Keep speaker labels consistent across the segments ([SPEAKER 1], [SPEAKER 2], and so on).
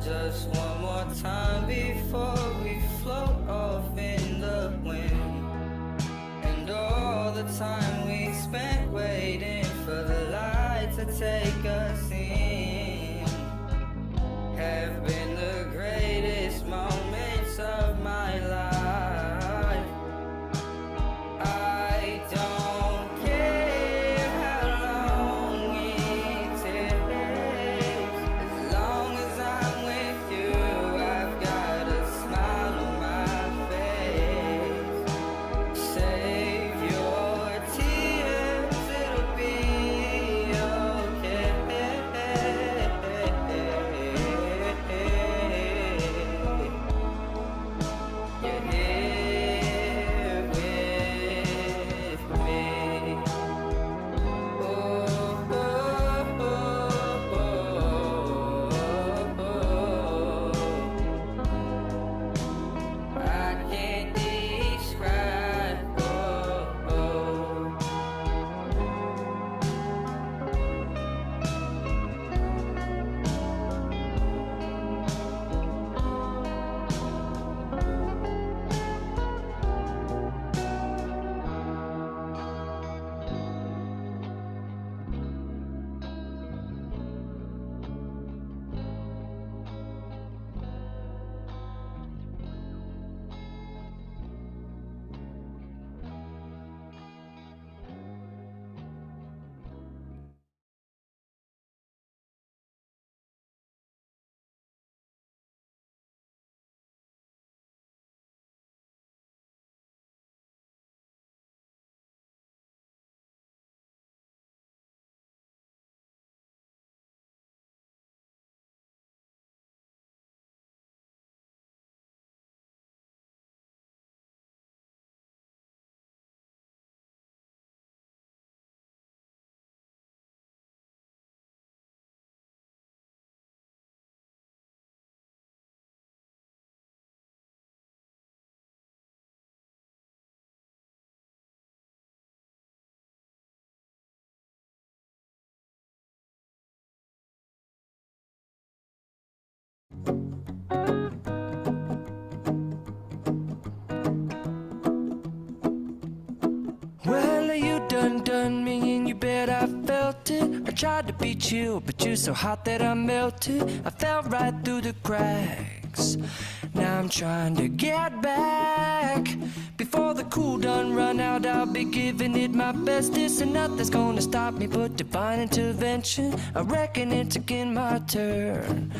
[SPEAKER 1] Just one more time before we float off in the wind. And all the time we spent waiting for the light to take us in have been the greatest moments of my life. I don't care how long it takes, as long as I'm with you, I've got a smile on my face. Save your tears, it'll be okay. You're here with me. Oh, oh, oh, oh. I can't describe. Oh, oh.
[SPEAKER 2] Well, you done me and you bet I felt it. I tried to beat you, but you're so hot that I melted. I fell right through the cracks. Now I'm trying to get back. Before the cool done run out, I'll be giving it my best. This and nothing's gonna stop me but divine intervention. I reckon it's again my turn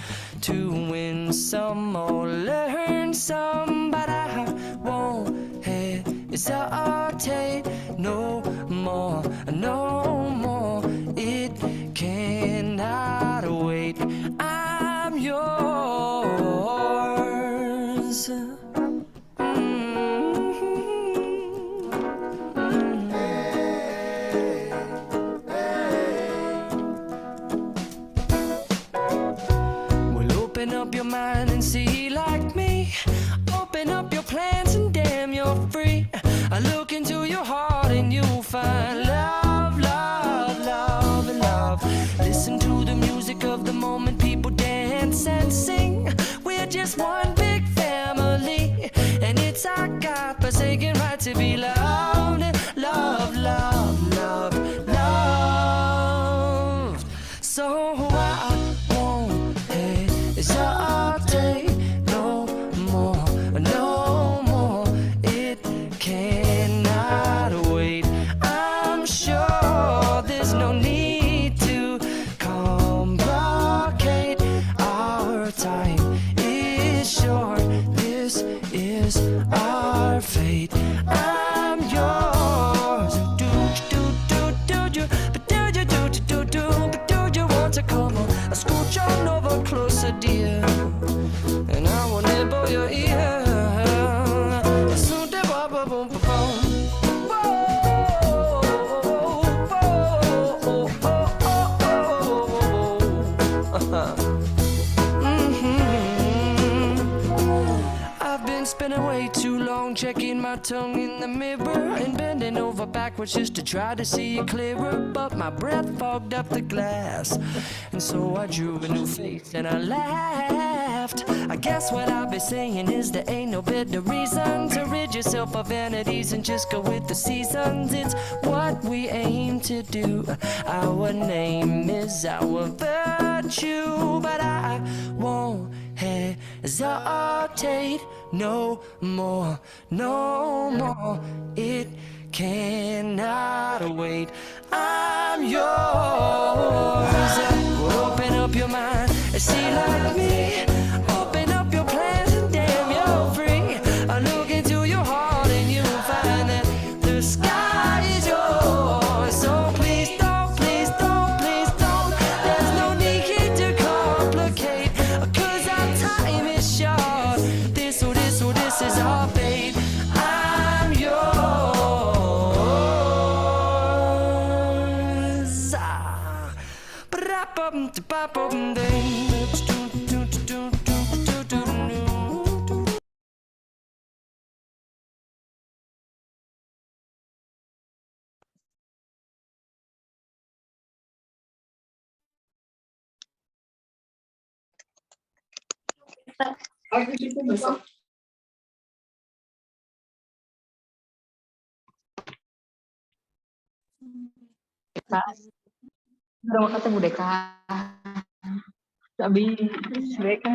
[SPEAKER 2] to win some or learn some, but I won't hesitate no more, no more. It cannot wait. I'm yours. Well, open up your mind and see like me. Open up your plans and damn, you're free. I look into your heart and you'll find love, love, love, and love. Listen to the music of the moment, people dance and sing. We're just one big family, and it's our God-forsaken right to be loved, love, love, love, loved. So I won't hesitate no more, no more. It cannot wait. I'm sure there's no need to complicate. Our time is short. This is our fate. I'm yours. Do do do do do, but do you do do do do, but do you want to come on? Scooch on over closer, dear, and I will nibble your ear. I've been spending way too long checking my tongue in the mirror and bending over backwards just to try to see it clearer, but my breath fogged up the glass, and so I drew a new face and I laughed. guess what I'll be saying is there ain't no better reason to rid yourself of vanities and just go with the seasons. It's what we aim to do. Our name is our virtue, but I won't hesitate no more, no more. It cannot wait. I'm yours. Open up your mind and see like me. Open up your plans and damn, you're free. I look into your heart and you'll find that the sky is yours. So please don't, please don't, please don't. There's no need to complicate, 'cause our time is short. This is our fate. I'm yours.
[SPEAKER 3] Baru ketemu deh Kak. Habis mereka.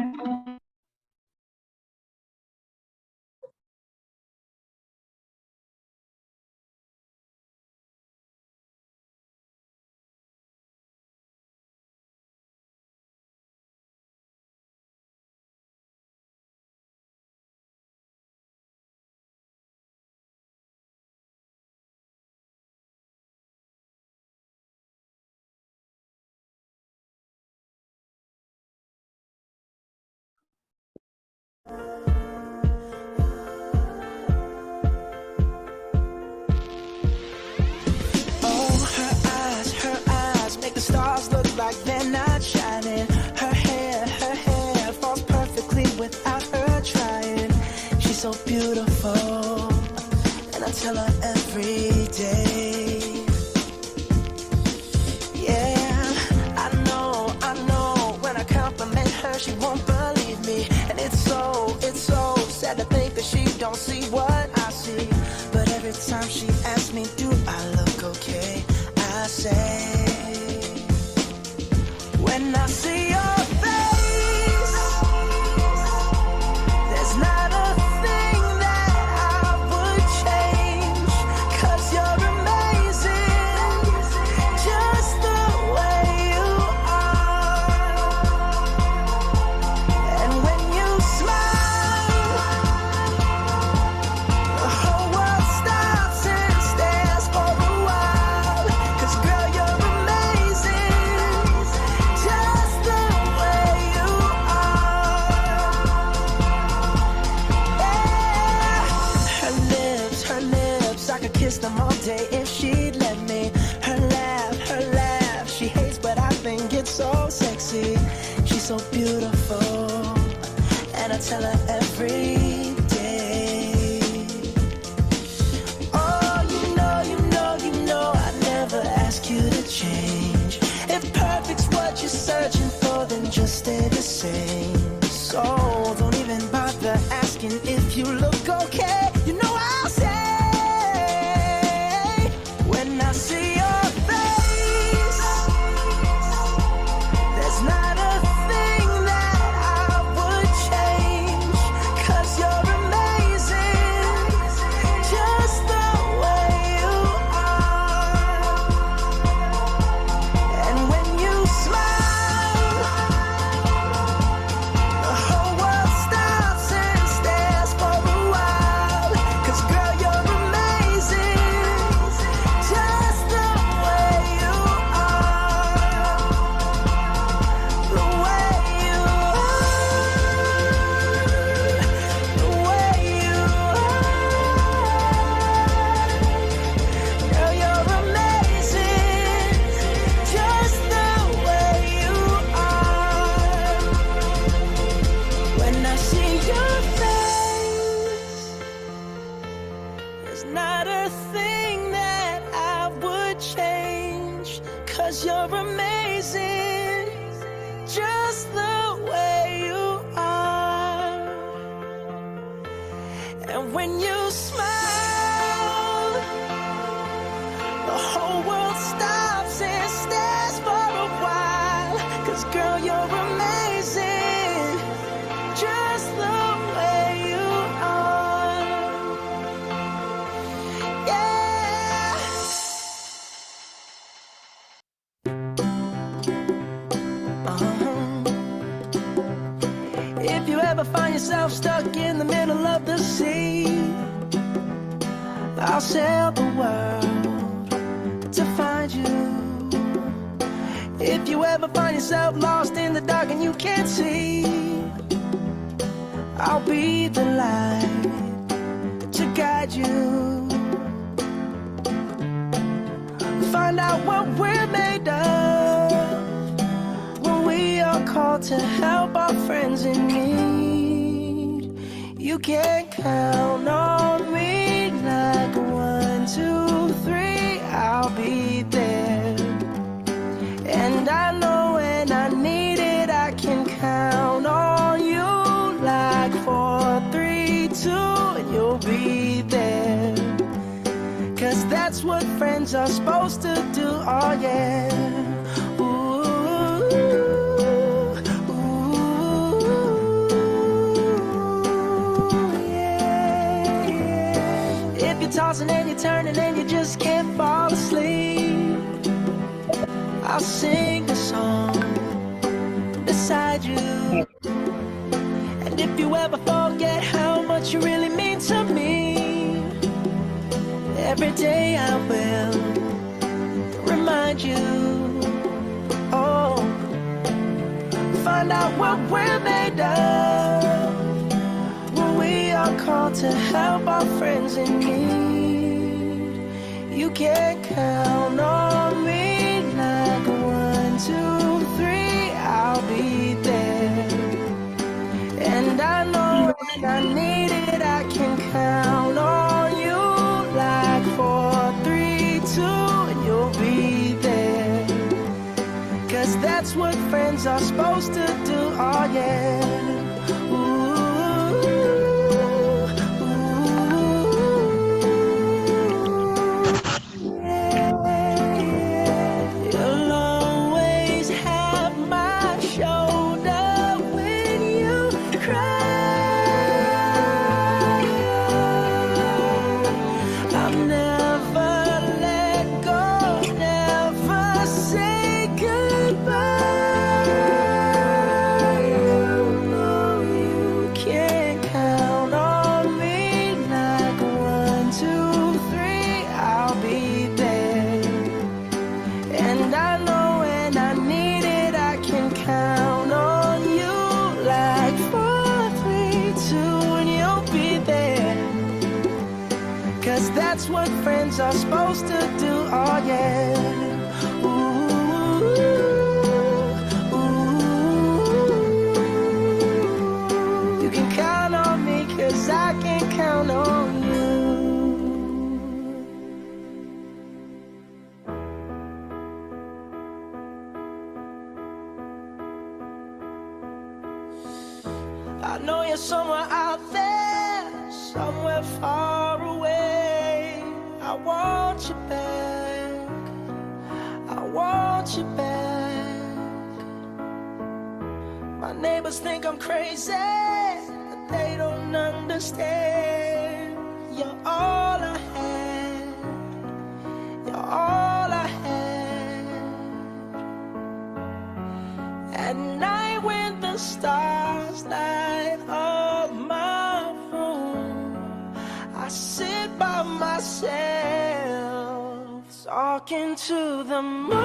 [SPEAKER 2] Oh, her eyes make the stars look like they're not shining. Her hair falls perfectly without her trying. She's so beautiful, and I tell her every day. Yeah, I know, when I compliment her, she won't believe me. And it's so sad to think that she don't see what I see. But every time she asks me, do I look okay? I say, when I see your face, there's not a thing that I would change. 'Cause you're amazing, just the way you are. And when you smile, the whole world stops and stares for a while. 'Cause girl, you're amazing, just the way you are. Yeah. Her lips, I could kiss them all day if she'd let me. Her laugh, she hates, but I think it's so sexy. She's so beautiful, and I tell her every day. Oh, you know, I never ask you to change. If perfect's what you're searching for, then just stay the same. So don't even bother asking if you look okay. You know I'll say, when I see your face, there's not a thing that I would change. 'Cause you're amazing, just the way you are. And when you smile, the whole world stops and stares for a while. 'Cause girl, you're amazing, just the way you are. The way you are. The way you are. Girl, you're amazing, just the way you are. When I see your face, there's not a thing that I would change. 'Cause you're amazing, just the way you are. when you smile, the whole world stops and stares for a while. 'Cause girl, you're amazing, just the way you are. Yeah. If you ever find yourself stuck in the middle of the sea, I'll sail the world to find you. If you ever find yourself lost in the dark and you can't see, I'll be the light to guide you. Find out what we're made of when we are called to help our friends in need. You can count on me like 1, 2, 3, I'll be there. And I know when I need it, I can count on you like 4, 3, 2, and you'll be there. 'Cause that's what friends are supposed to do, oh yeah. Tossing and you're turning and you just can't fall asleep, I'll sing a song beside you. And if you ever forget how much you really mean to me, every day I will remind you. Oh, find out what we're made of when we are called to help our friends in need. You can count on me like 1, 2, 3, I'll be there. And I know when I need it, I can count on you like 4, 3, 2, and you'll be there. 'Cause that's what friends are supposed to do, oh yeah. Ooh. That's what friends are supposed to do, oh yeah. Ooh, ooh. You can count on me 'cause I can count on you. I know you're somewhere out there, somewhere far away. I want you back, I want you back. My neighbors think I'm crazy, but they don't understand. You're all I had, you're all I had. At night when the stars light up my room, I sit by myself, talking to the moon,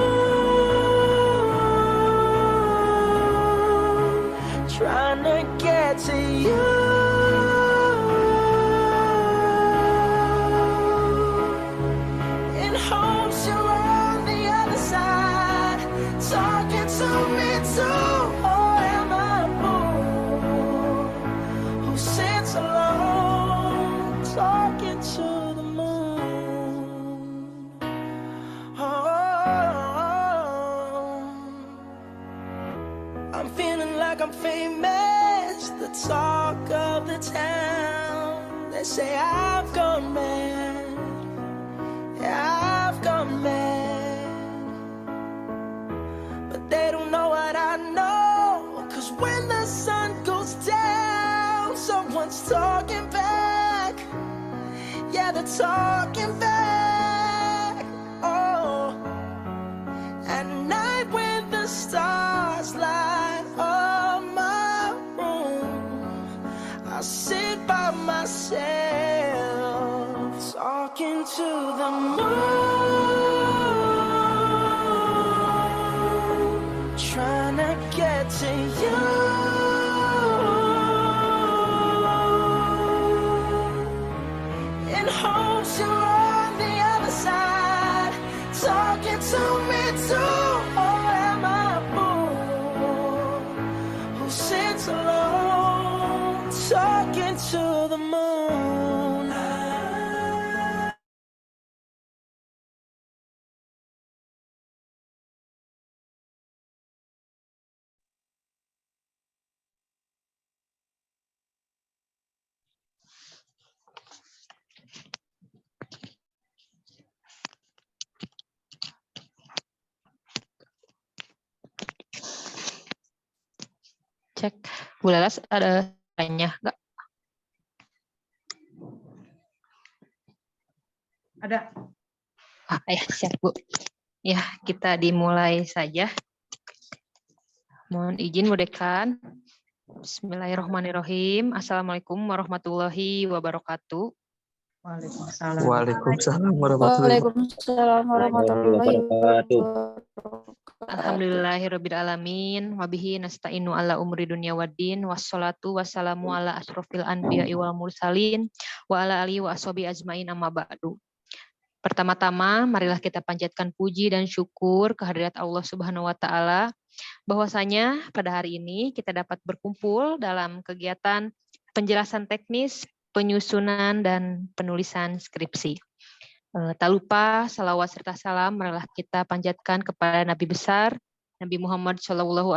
[SPEAKER 2] trying to get to you. In hopes you're on the other side, talking to me too. Or am I a fool who sits alone, talking to the moon? I'm feeling like I'm famous, the talk of the town. They say I've gone mad. Yeah, I've gone mad. But they don't know what I know. 'Cause when the sun goes down, someone's talking back. Yeah, they're talking back. Oh, at night when the stars light up my room, I sit by myself, talking to the moon, trying to get to you. In hopes you're on the other side, talking to me too. Or am I a fool who sits alone, talking to the moon?
[SPEAKER 3] Cek. Bu Laras ada tanya nggak?
[SPEAKER 4] Ada.
[SPEAKER 3] Ya siap Bu. Ya kita dimulai saja. Mohon izin Bu Dekan. Bismillahirrahmanirrahim. Assalamualaikum warahmatullahi wabarakatuh.
[SPEAKER 4] Waalaikumsalam.
[SPEAKER 5] Waalaikumsalam warahmatullahi
[SPEAKER 6] Waalaikumsalam warahmatullahi wabarakatuh.
[SPEAKER 3] Alhamdulillahirrabbilalamin. Wabihi nasta'inu ala umri dunia waddin. Wassalatu wassalamu ala asrofil anbiya'i wal mursalin. Wa ala alihi wa ashabi ajmain amma ba'du. Pertama-tama, marilah kita panjatkan puji dan syukur kehadirat Allah Subhanahu wa Ta'ala, bahwasanya pada hari ini kita dapat berkumpul dalam kegiatan penjelasan teknis, penyusunan, dan penulisan skripsi. Tak lupa salawat serta salam marilah kita panjatkan kepada Nabi besar Nabi Muhammad SAW,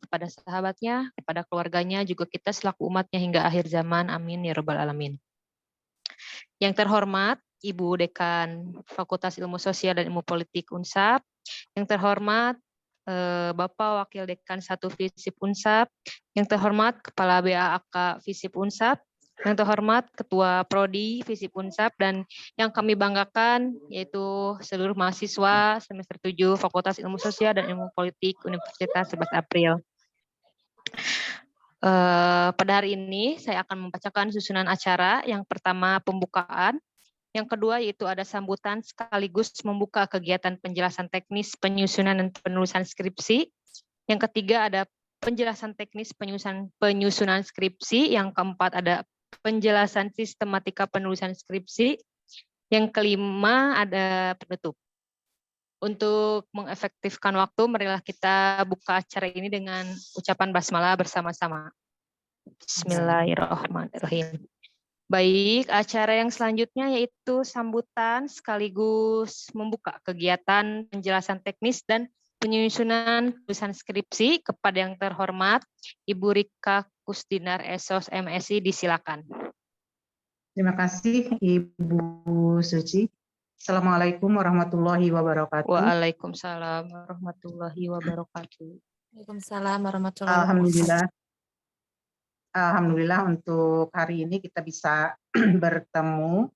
[SPEAKER 3] kepada sahabatnya, kepada keluarganya, juga kita selaku umatnya hingga akhir zaman. Amin ya rabbal alamin. Yang terhormat Ibu Dekan Fakultas Ilmu Sosial dan Ilmu Politik UNSAP, yang terhormat Bapak Wakil Dekan 1 FISIP UNSAP, yang terhormat Kepala BAAK FISIP UNSAP, yang terhormat Ketua Prodi FISIP UNSAP, dan yang kami banggakan yaitu seluruh mahasiswa semester 7 Fakultas Ilmu Sosial dan Ilmu Politik Universitas 11 April. Pada hari ini saya akan membacakan susunan acara. Yang pertama pembukaan, yang kedua yaitu ada sambutan sekaligus membuka kegiatan penjelasan teknis, penyusunan dan penulisan skripsi. Yang ketiga ada penjelasan teknis penyusunan skripsi. Yang keempat ada penjelasan sistematika penulisan skripsi. Yang kelima ada penutup. Untuk mengefektifkan waktu, marilah kita buka acara ini dengan ucapan basmalah bersama-sama. Bismillahirrahmanirrahim. Baik, acara yang selanjutnya yaitu sambutan sekaligus membuka kegiatan penjelasan teknis dan penyusunan tulisan skripsi. Kepada yang terhormat Ibu Rika Kusdinar Esos MSI, disilakan.
[SPEAKER 4] Terima kasih Ibu Suci. Assalamualaikum warahmatullahi wabarakatuh.
[SPEAKER 3] Waalaikumsalam warahmatullahi wabarakatuh.
[SPEAKER 6] Waalaikumsalam warahmatullahi
[SPEAKER 4] Alhamdulillah. Alhamdulillah untuk hari ini kita bisa bertemu,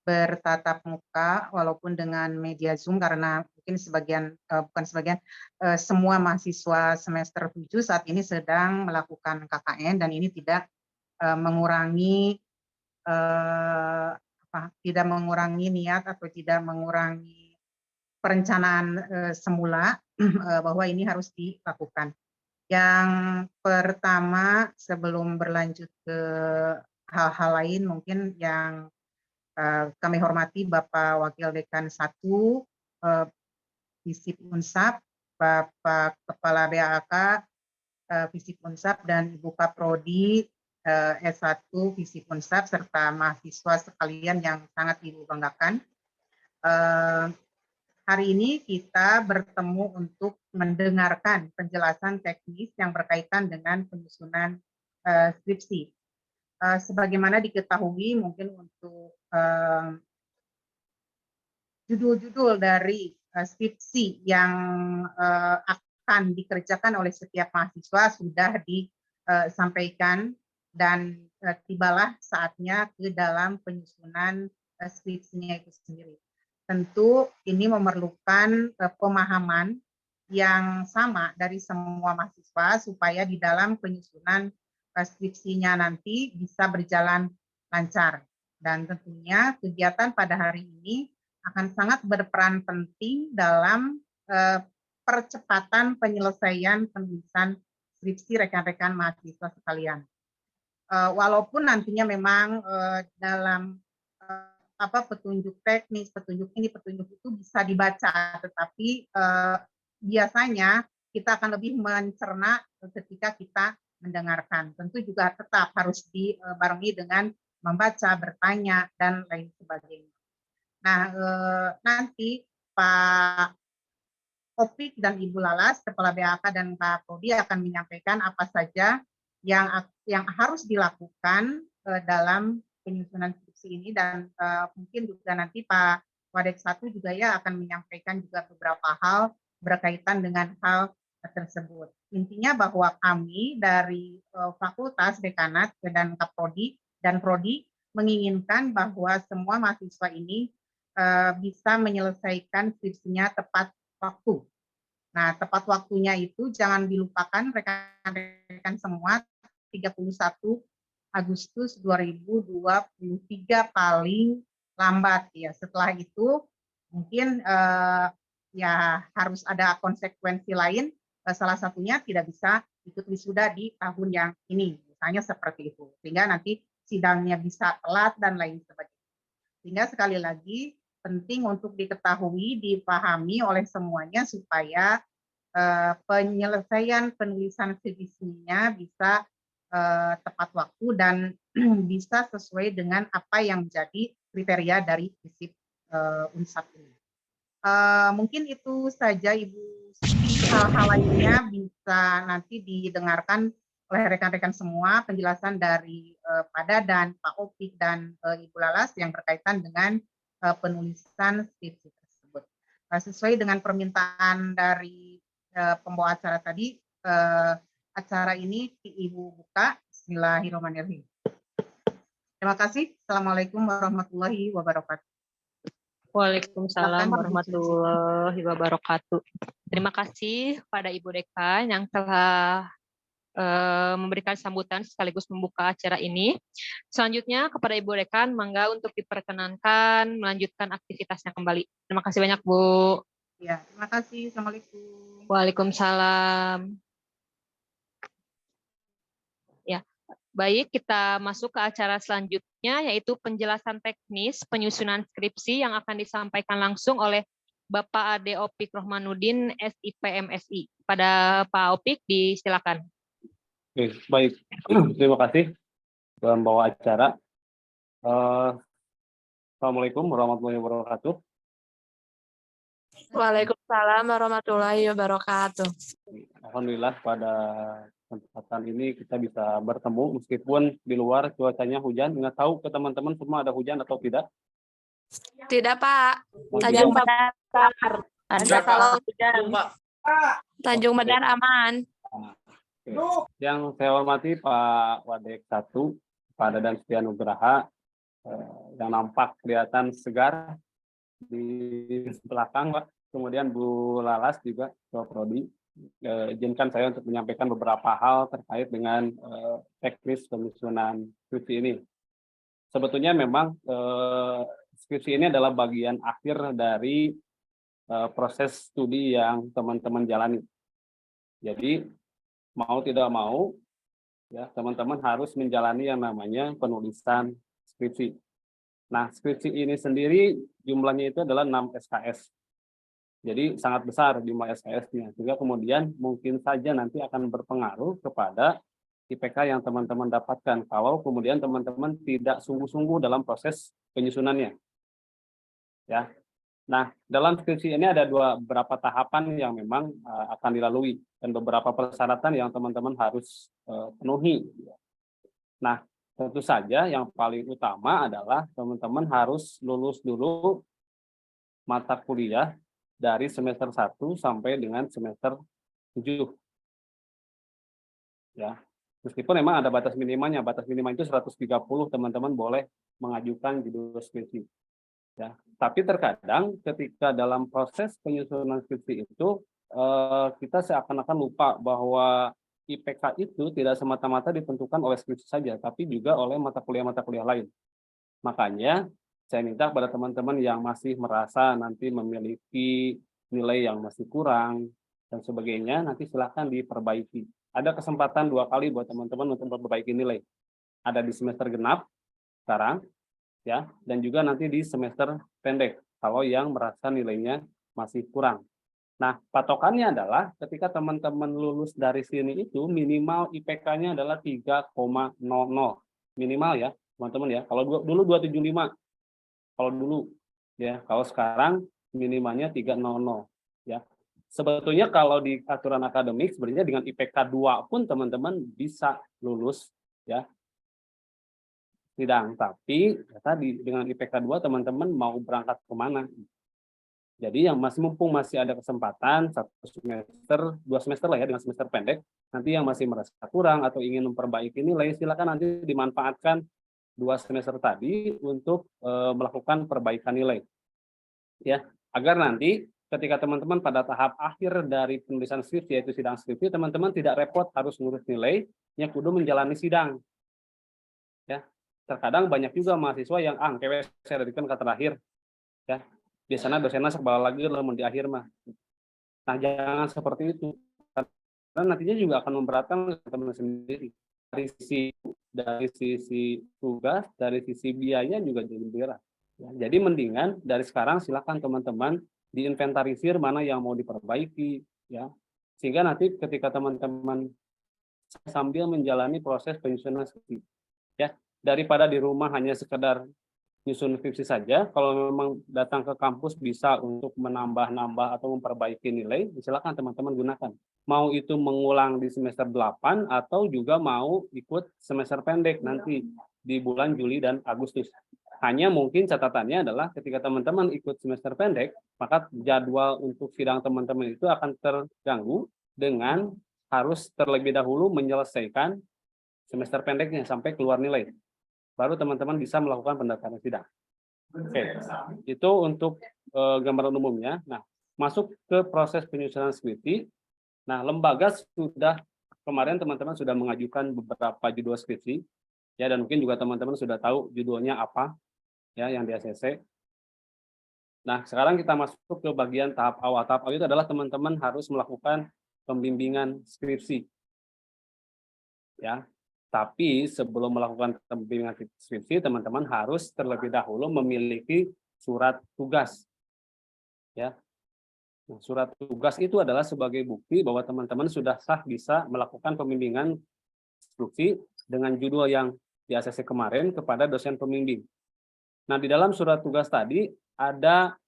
[SPEAKER 4] bertatap muka walaupun dengan media Zoom, karena mungkin semua mahasiswa semester 7 saat ini sedang melakukan KKN, dan ini tidak mengurangi niat atau tidak mengurangi perencanaan semula bahwa ini harus dilakukan. Yang pertama, sebelum berlanjut ke hal-hal lain, mungkin yang kami hormati Bapak Wakil Dekan 1 FISIP UNSAP, Bapak Kepala BAAK FISIP UNSAP, dan Ibu Kaprodi S1 FISIP UNSAP, serta mahasiswa sekalian yang sangat Ibu banggakan. Hari ini kita bertemu untuk mendengarkan penjelasan teknis yang berkaitan dengan penyusunan skripsi. sebagaimana diketahui mungkin untuk judul-judul dari skripsi yang akan dikerjakan oleh setiap mahasiswa sudah disampaikan dan tibalah saatnya ke dalam penyusunan skripsinya itu sendiri. Tentu ini memerlukan pemahaman yang sama dari semua mahasiswa supaya di dalam penyusunan skripsinya nanti bisa berjalan lancar. Dan tentunya kegiatan pada hari ini akan sangat berperan penting dalam percepatan penyelesaian penulisan skripsi rekan-rekan mahasiswa sekalian. Walaupun nantinya memang dalam petunjuk teknis, petunjuk ini, petunjuk itu bisa dibaca, tetapi biasanya kita akan lebih mencerna ketika kita mendengarkan. Tentu juga tetap harus dibarengi dengan membaca, bertanya, dan lain sebagainya. Nah, nanti Pak Opik dan Ibu Lalas, Kepala BAK dan Pak Prodi akan menyampaikan apa saja yang harus dilakukan dalam penyusunan skripsi ini, dan mungkin juga nanti Pak Wadek 1 juga ya akan menyampaikan juga beberapa hal berkaitan dengan hal tersebut. Intinya bahwa kami dari Fakultas, Dekanat, dan Kaprodi dan Prodi menginginkan bahwa semua mahasiswa ini bisa menyelesaikan skripsinya tepat waktu. Nah, tepat waktunya itu jangan dilupakan rekan-rekan semua, 31 Agustus 2023 paling lambat ya. Setelah itu mungkin ya harus ada konsekuensi lain, salah satunya tidak bisa ikut wisuda di tahun yang ini, misalnya seperti itu. Sehingga nanti sidangnya bisa telat dan lain sebagainya. Sehingga sekali lagi penting untuk diketahui, dipahami oleh semuanya supaya penyelesaian penulisan skripsinya bisa tepat waktu dan bisa sesuai dengan apa yang menjadi kriteria dari FISIP Unsap ini. Mungkin itu saja Ibu Siti, hal-hal lainnya bisa nanti didengarkan oleh rekan-rekan semua penjelasan dari Pak Dadan, Pak Opik, dan Ibu Lalas yang berkaitan dengan penulisan skripsi tersebut. Sesuai dengan permintaan dari pembawa acara tadi, acara ini Ibu buka. Bismillahirrahmanirrahim. Terima kasih. Assalamualaikum warahmatullahi wabarakatuh.
[SPEAKER 3] Waalaikumsalam warahmatullahi wabarakatuh. Terima kasih pada Ibu Dekan yang telah memberikan sambutan sekaligus membuka acara ini. Selanjutnya kepada Ibu Dekan, mangga untuk diperkenankan melanjutkan aktivitasnya kembali. Terima kasih banyak, Bu.
[SPEAKER 4] Ya, terima kasih. Assalamualaikum.
[SPEAKER 3] Waalaikumsalam. Ya, baik, kita masuk ke acara selanjutnya, yaitu penjelasan teknis penyusunan skripsi yang akan disampaikan langsung oleh Bapak Ade Opik Rohmanuddin, SIP MSI. Pada Pak Opik, disilakan.
[SPEAKER 7] Oke, baik, terima kasih pembawa acara. Assalamualaikum warahmatullahi wabarakatuh.
[SPEAKER 6] Waalaikumsalam warahmatullahi wabarakatuh.
[SPEAKER 7] Alhamdulillah pada kesempatan ini kita bisa bertemu meskipun di luar cuacanya hujan. Nggak tahu ke teman-teman semua ada hujan atau tidak?
[SPEAKER 6] Tidak, Pak. Tanjung Medan. Ada kalau hujan. Tanjung Medan aman.
[SPEAKER 7] Oke. Yang saya hormati Pak Wadek 1, Pak Dadan Setianugraha, yang nampak kelihatan segar di belakang, Pak. Kemudian Bu Lalas juga, Ketua Prodi. Izinkan saya untuk menyampaikan beberapa hal terkait dengan teknis penyusunan skripsi ini. Sebetulnya memang skripsi ini adalah bagian akhir dari proses studi yang teman-teman jalani. Jadi mau tidak mau, ya teman-teman harus menjalani yang namanya penulisan skripsi. Nah, skripsi ini sendiri jumlahnya itu adalah 6 SKS. Jadi sangat besar jumlah SKS-nya. Sehingga kemudian mungkin saja nanti akan berpengaruh kepada IPK yang teman-teman dapatkan kalau kemudian teman-teman tidak sungguh-sungguh dalam proses penyusunannya. Ya. Nah, dalam skripsi ini ada beberapa tahapan yang memang akan dilalui dan beberapa persyaratan yang teman-teman harus penuhi. Nah, tentu saja yang paling utama adalah teman-teman harus lulus dulu mata kuliah dari semester 1 sampai dengan semester 7. Ya. Meskipun memang ada batas minimalnya, batas minimal itu 130 teman-teman boleh mengajukan judul skripsi. Ya. Tapi terkadang ketika dalam proses penyusunan skripsi itu kita seakan-akan lupa bahwa IPK itu tidak semata-mata ditentukan oleh skripsi saja, tapi juga oleh mata kuliah lain. Makanya saya minta kepada teman-teman yang masih merasa nanti memiliki nilai yang masih kurang dan sebagainya, nanti silakan diperbaiki. Ada kesempatan 2 kali buat teman-teman untuk memperbaiki nilai. Ada di semester genap sekarang, ya, dan juga nanti di semester pendek kalau yang merasa nilainya masih kurang. Nah, patokannya adalah ketika teman-teman lulus dari sini itu minimal IPK-nya adalah 3,00. Minimal ya, teman-teman ya. Kalau dulu 275. Kalau dulu ya, kalau sekarang minimalnya 300 ya. Sebetulnya kalau di aturan akademik sebenarnya dengan IPK 2 pun teman-teman bisa lulus ya sidang, tapi ya tadi dengan IPK 2 teman-teman mau berangkat kemana? Jadi yang mumpung masih ada kesempatan 1 semester, 2 semester lah ya dengan semester pendek, nanti yang masih merasa kurang atau ingin memperbaiki nilai, silakan nanti dimanfaatkan 2 semester tadi untuk melakukan perbaikan nilai. Ya, agar nanti ketika teman-teman pada tahap akhir dari penulisan skripsi yaitu sidang skripsi, teman-teman tidak repot harus ngurus nilainya kudu menjalani sidang. Ya. Terkadang banyak juga mahasiswa yang KW saya dedikan ke terakhir. Ya. Biasanya dosennya sekbal lagi lah di akhir mah. Nah, jangan seperti itu. Karena nantinya juga akan memberatkan teman-teman sendiri. Dari sisi tugas, dari sisi biaya juga jadi berat. Ya, jadi mendingan dari sekarang silakan teman-teman diinventarisir mana yang mau diperbaiki, ya. Sehingga nanti ketika teman-teman sambil menjalani proses penyusunan skripsi, ya, daripada di rumah hanya sekedar nyusun skripsi saja, kalau memang datang ke kampus bisa untuk menambah-nambah atau memperbaiki nilai, silakan teman-teman gunakan. Mau itu mengulang di semester 8 atau juga mau ikut semester pendek nanti di bulan Juli dan Agustus. Hanya mungkin catatannya adalah ketika teman-teman ikut semester pendek, maka jadwal untuk sidang teman-teman itu akan terganggu dengan harus terlebih dahulu menyelesaikan semester pendeknya sampai keluar nilai. Baru teman-teman bisa melakukan pendaftaran sidang. Oke, itu untuk gambaran umumnya. Nah, masuk ke proses penyusunan skripsi. Nah, lembaga sudah kemarin teman-teman sudah mengajukan beberapa judul skripsi, ya, dan mungkin juga teman-teman sudah tahu judulnya apa, ya, yang di ACC. Nah, sekarang kita masuk ke bagian tahap awal. Tahap awal itu adalah teman-teman harus melakukan pembimbingan skripsi, ya. Tapi sebelum melakukan pembimbingan skripsi, teman-teman harus terlebih dahulu memiliki surat tugas. Ya. Nah, surat tugas itu adalah sebagai bukti bahwa teman-teman sudah sah bisa melakukan pembimbingan skripsi dengan judul yang di ACC kemarin kepada dosen pembimbing. Nah, di dalam surat tugas tadi ada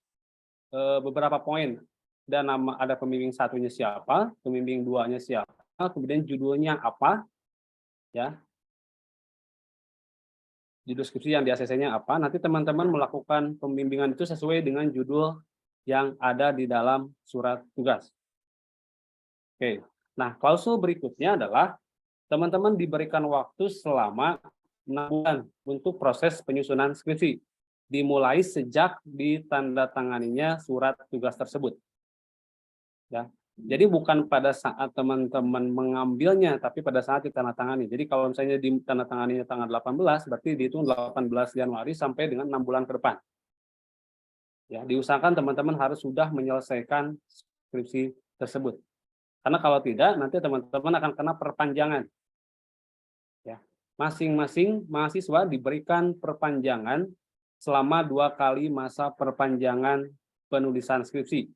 [SPEAKER 7] beberapa poin. Dan ada pembimbing satunya siapa, pembimbing 2-nya siapa, kemudian judulnya apa, ya, judul skripsi yang di ACC-nya apa, nanti teman-teman melakukan pembimbingan itu sesuai dengan judul yang ada di dalam surat tugas. Oke, nah klausul berikutnya adalah teman-teman diberikan waktu selama 6 bulan untuk proses penyusunan skripsi, dimulai sejak ditandatanganinya surat tugas tersebut. Ya. Jadi bukan pada saat teman-teman mengambilnya, tapi pada saat ditandatangani. Jadi kalau misalnya ditandatanganinya tanggal 18, berarti dihitung 18 Januari sampai dengan 6 bulan ke depan. Ya, diusahakan teman-teman harus sudah menyelesaikan skripsi tersebut. Karena kalau tidak, nanti teman-teman akan kena perpanjangan. Ya, masing-masing mahasiswa diberikan perpanjangan selama 2 kali masa perpanjangan penulisan skripsi.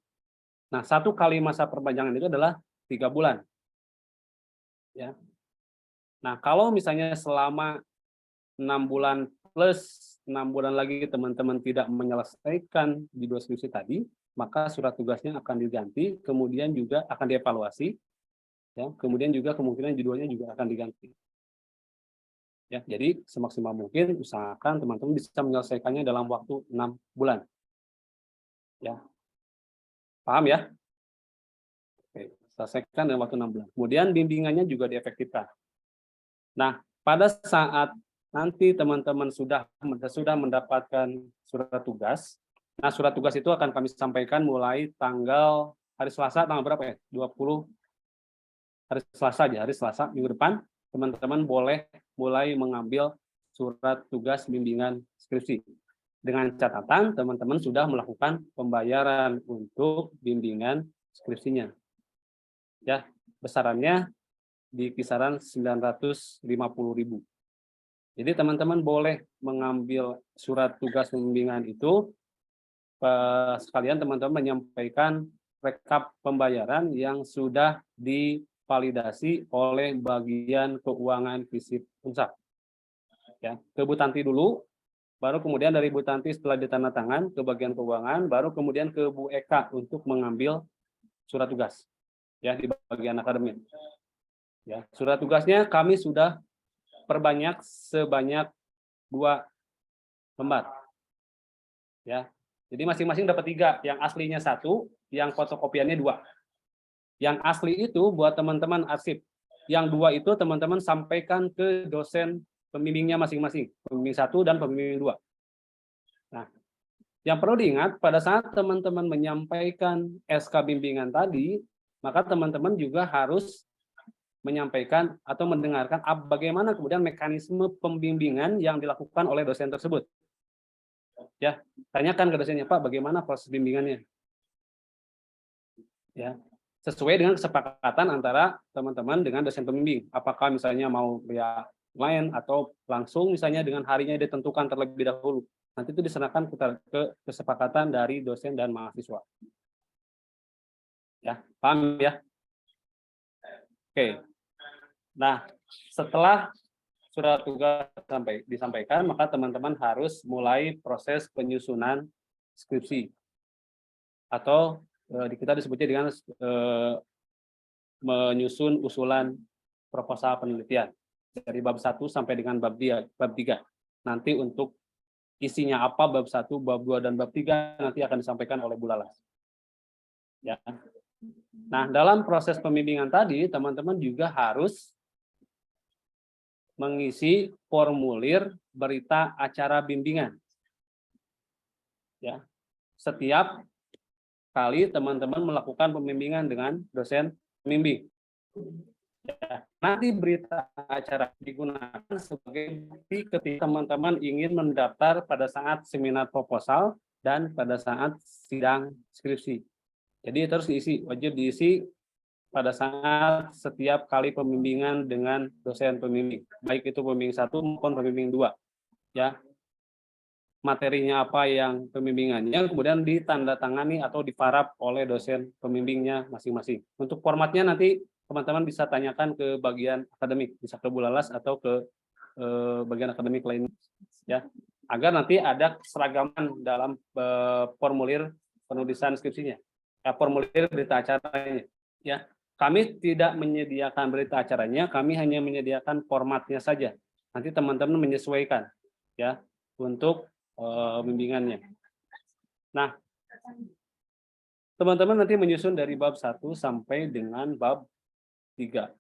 [SPEAKER 7] Nah, 1 kali masa perpanjangan itu adalah 3 bulan. Ya. Nah, kalau misalnya selama 6 bulan plus 6 bulan lagi teman-teman tidak menyelesaikan judul skripsi tadi, maka surat tugasnya akan diganti, kemudian juga akan dievaluasi, ya, kemudian juga kemungkinan judulnya juga akan diganti. Ya, jadi semaksimal mungkin usahakan teman-teman bisa menyelesaikannya dalam waktu 6 bulan. Ya. Paham ya? Oke, selesaikan dalam waktu 6 bulan. Kemudian bimbingannya juga diefektifkan. Nah, pada saat nanti teman-teman sudah mendapatkan surat tugas, nah surat tugas itu akan kami sampaikan mulai tanggal hari Selasa, tanggal berapa ya? 20 hari Selasa aja, hari Selasa minggu depan, teman-teman boleh mulai mengambil surat tugas bimbingan skripsi. Dengan catatan teman-teman sudah melakukan pembayaran untuk bimbingan skripsinya. Ya, besarannya di kisaran 950.000. Jadi teman-teman boleh mengambil surat tugas bimbingan itu, sekalian teman-teman menyampaikan rekap pembayaran yang sudah divalidasi oleh bagian keuangan FISIP Unsap. Ya, ke Bu Tanti dulu, baru kemudian dari Bu Tanti setelah ditandatangan ke bagian keuangan, baru kemudian ke Bu Eka untuk mengambil surat tugas ya di bagian akademik. Ya, surat tugasnya kami sudah perbanyak sebanyak 2 lembar. Ya. Jadi masing-masing dapat 3, yang aslinya 1, yang fotokopiannya 2. Yang asli itu buat teman-teman arsip. Yang 2 itu teman-teman sampaikan ke dosen pembimbingnya masing-masing, pembimbing 1 dan pembimbing 2. Nah, yang perlu diingat pada saat teman-teman menyampaikan SK bimbingan tadi, maka teman-teman juga harus menyampaikan atau mendengarkan bagaimana kemudian mekanisme pembimbingan yang dilakukan oleh dosen tersebut. Ya, tanyakan ke dosennya, Pak, bagaimana proses bimbingannya? Ya, sesuai dengan kesepakatan antara teman-teman dengan dosen pembimbing. Apakah misalnya mau via lain atau langsung misalnya dengan harinya ditentukan terlebih dahulu. Nanti itu diserahkan ke kesepakatan dari dosen dan mahasiswa. Ya, paham ya? Oke. Nah, setelah surat tugas disampaikan, maka teman-teman harus mulai proses penyusunan skripsi. Atau kita disebutnya dengan menyusun usulan proposal penelitian. Dari bab 1 sampai dengan bab 3. Nanti untuk isinya apa bab 1, bab 2, dan bab 3 nanti akan disampaikan oleh Bu Lalas. Ya. Nah, dalam proses pembimbingan tadi, teman-teman juga harus mengisi formulir berita acara bimbingan. Ya. Setiap kali teman-teman melakukan pembimbingan dengan dosen pembimbing. Ya, nanti berita acara digunakan sebagai bukti ketika teman-teman ingin mendaftar pada saat seminar proposal dan pada saat sidang skripsi. Jadi itu harus diisi, wajib diisi pada saat setiap kali pembimbingan dengan dosen pembimbing, baik itu pembimbing 1 maupun pembimbing 2. Ya, materinya apa yang pembimbingannya, kemudian ditandatangani atau diparaf oleh dosen pembimbingnya masing-masing. Untuk formatnya nanti teman-teman bisa tanyakan ke bagian akademik, bisa ke Bu Lalas atau ke bagian akademik lain, ya, agar nanti ada keseragaman dalam formulir penulisan skripsinya, formulir berita acaranya. Ya, kami tidak menyediakan berita acaranya, kami hanya menyediakan formatnya saja. Nanti teman-teman menyesuaikan, ya, untuk bimbingannya. Nah, teman-teman nanti menyusun dari bab 1 sampai dengan bab 3.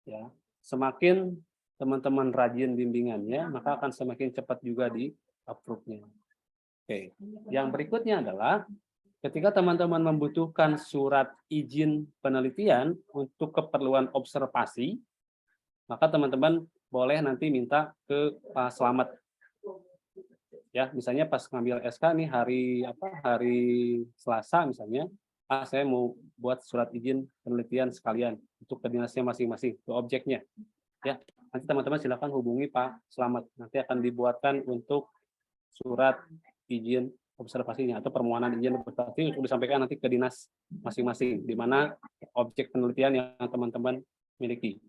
[SPEAKER 7] Ya, semakin teman-teman rajin bimbingannya, maka akan semakin cepat juga di approve-nya. Oke, yang berikutnya adalah ketika teman-teman membutuhkan surat izin penelitian untuk keperluan observasi, maka teman-teman boleh nanti minta ke Pak Slamet. Ya, misalnya pas ngambil SK nih hari Selasa misalnya, saya mau buat surat izin penelitian sekalian untuk ke dinasnya masing-masing, ke objeknya. Ya, nanti teman-teman silakan hubungi Pak Slamet. Nanti akan dibuatkan untuk surat izin observasinya atau permohonan izin observasi untuk disampaikan nanti ke dinas masing-masing di mana objek penelitian yang teman-teman miliki.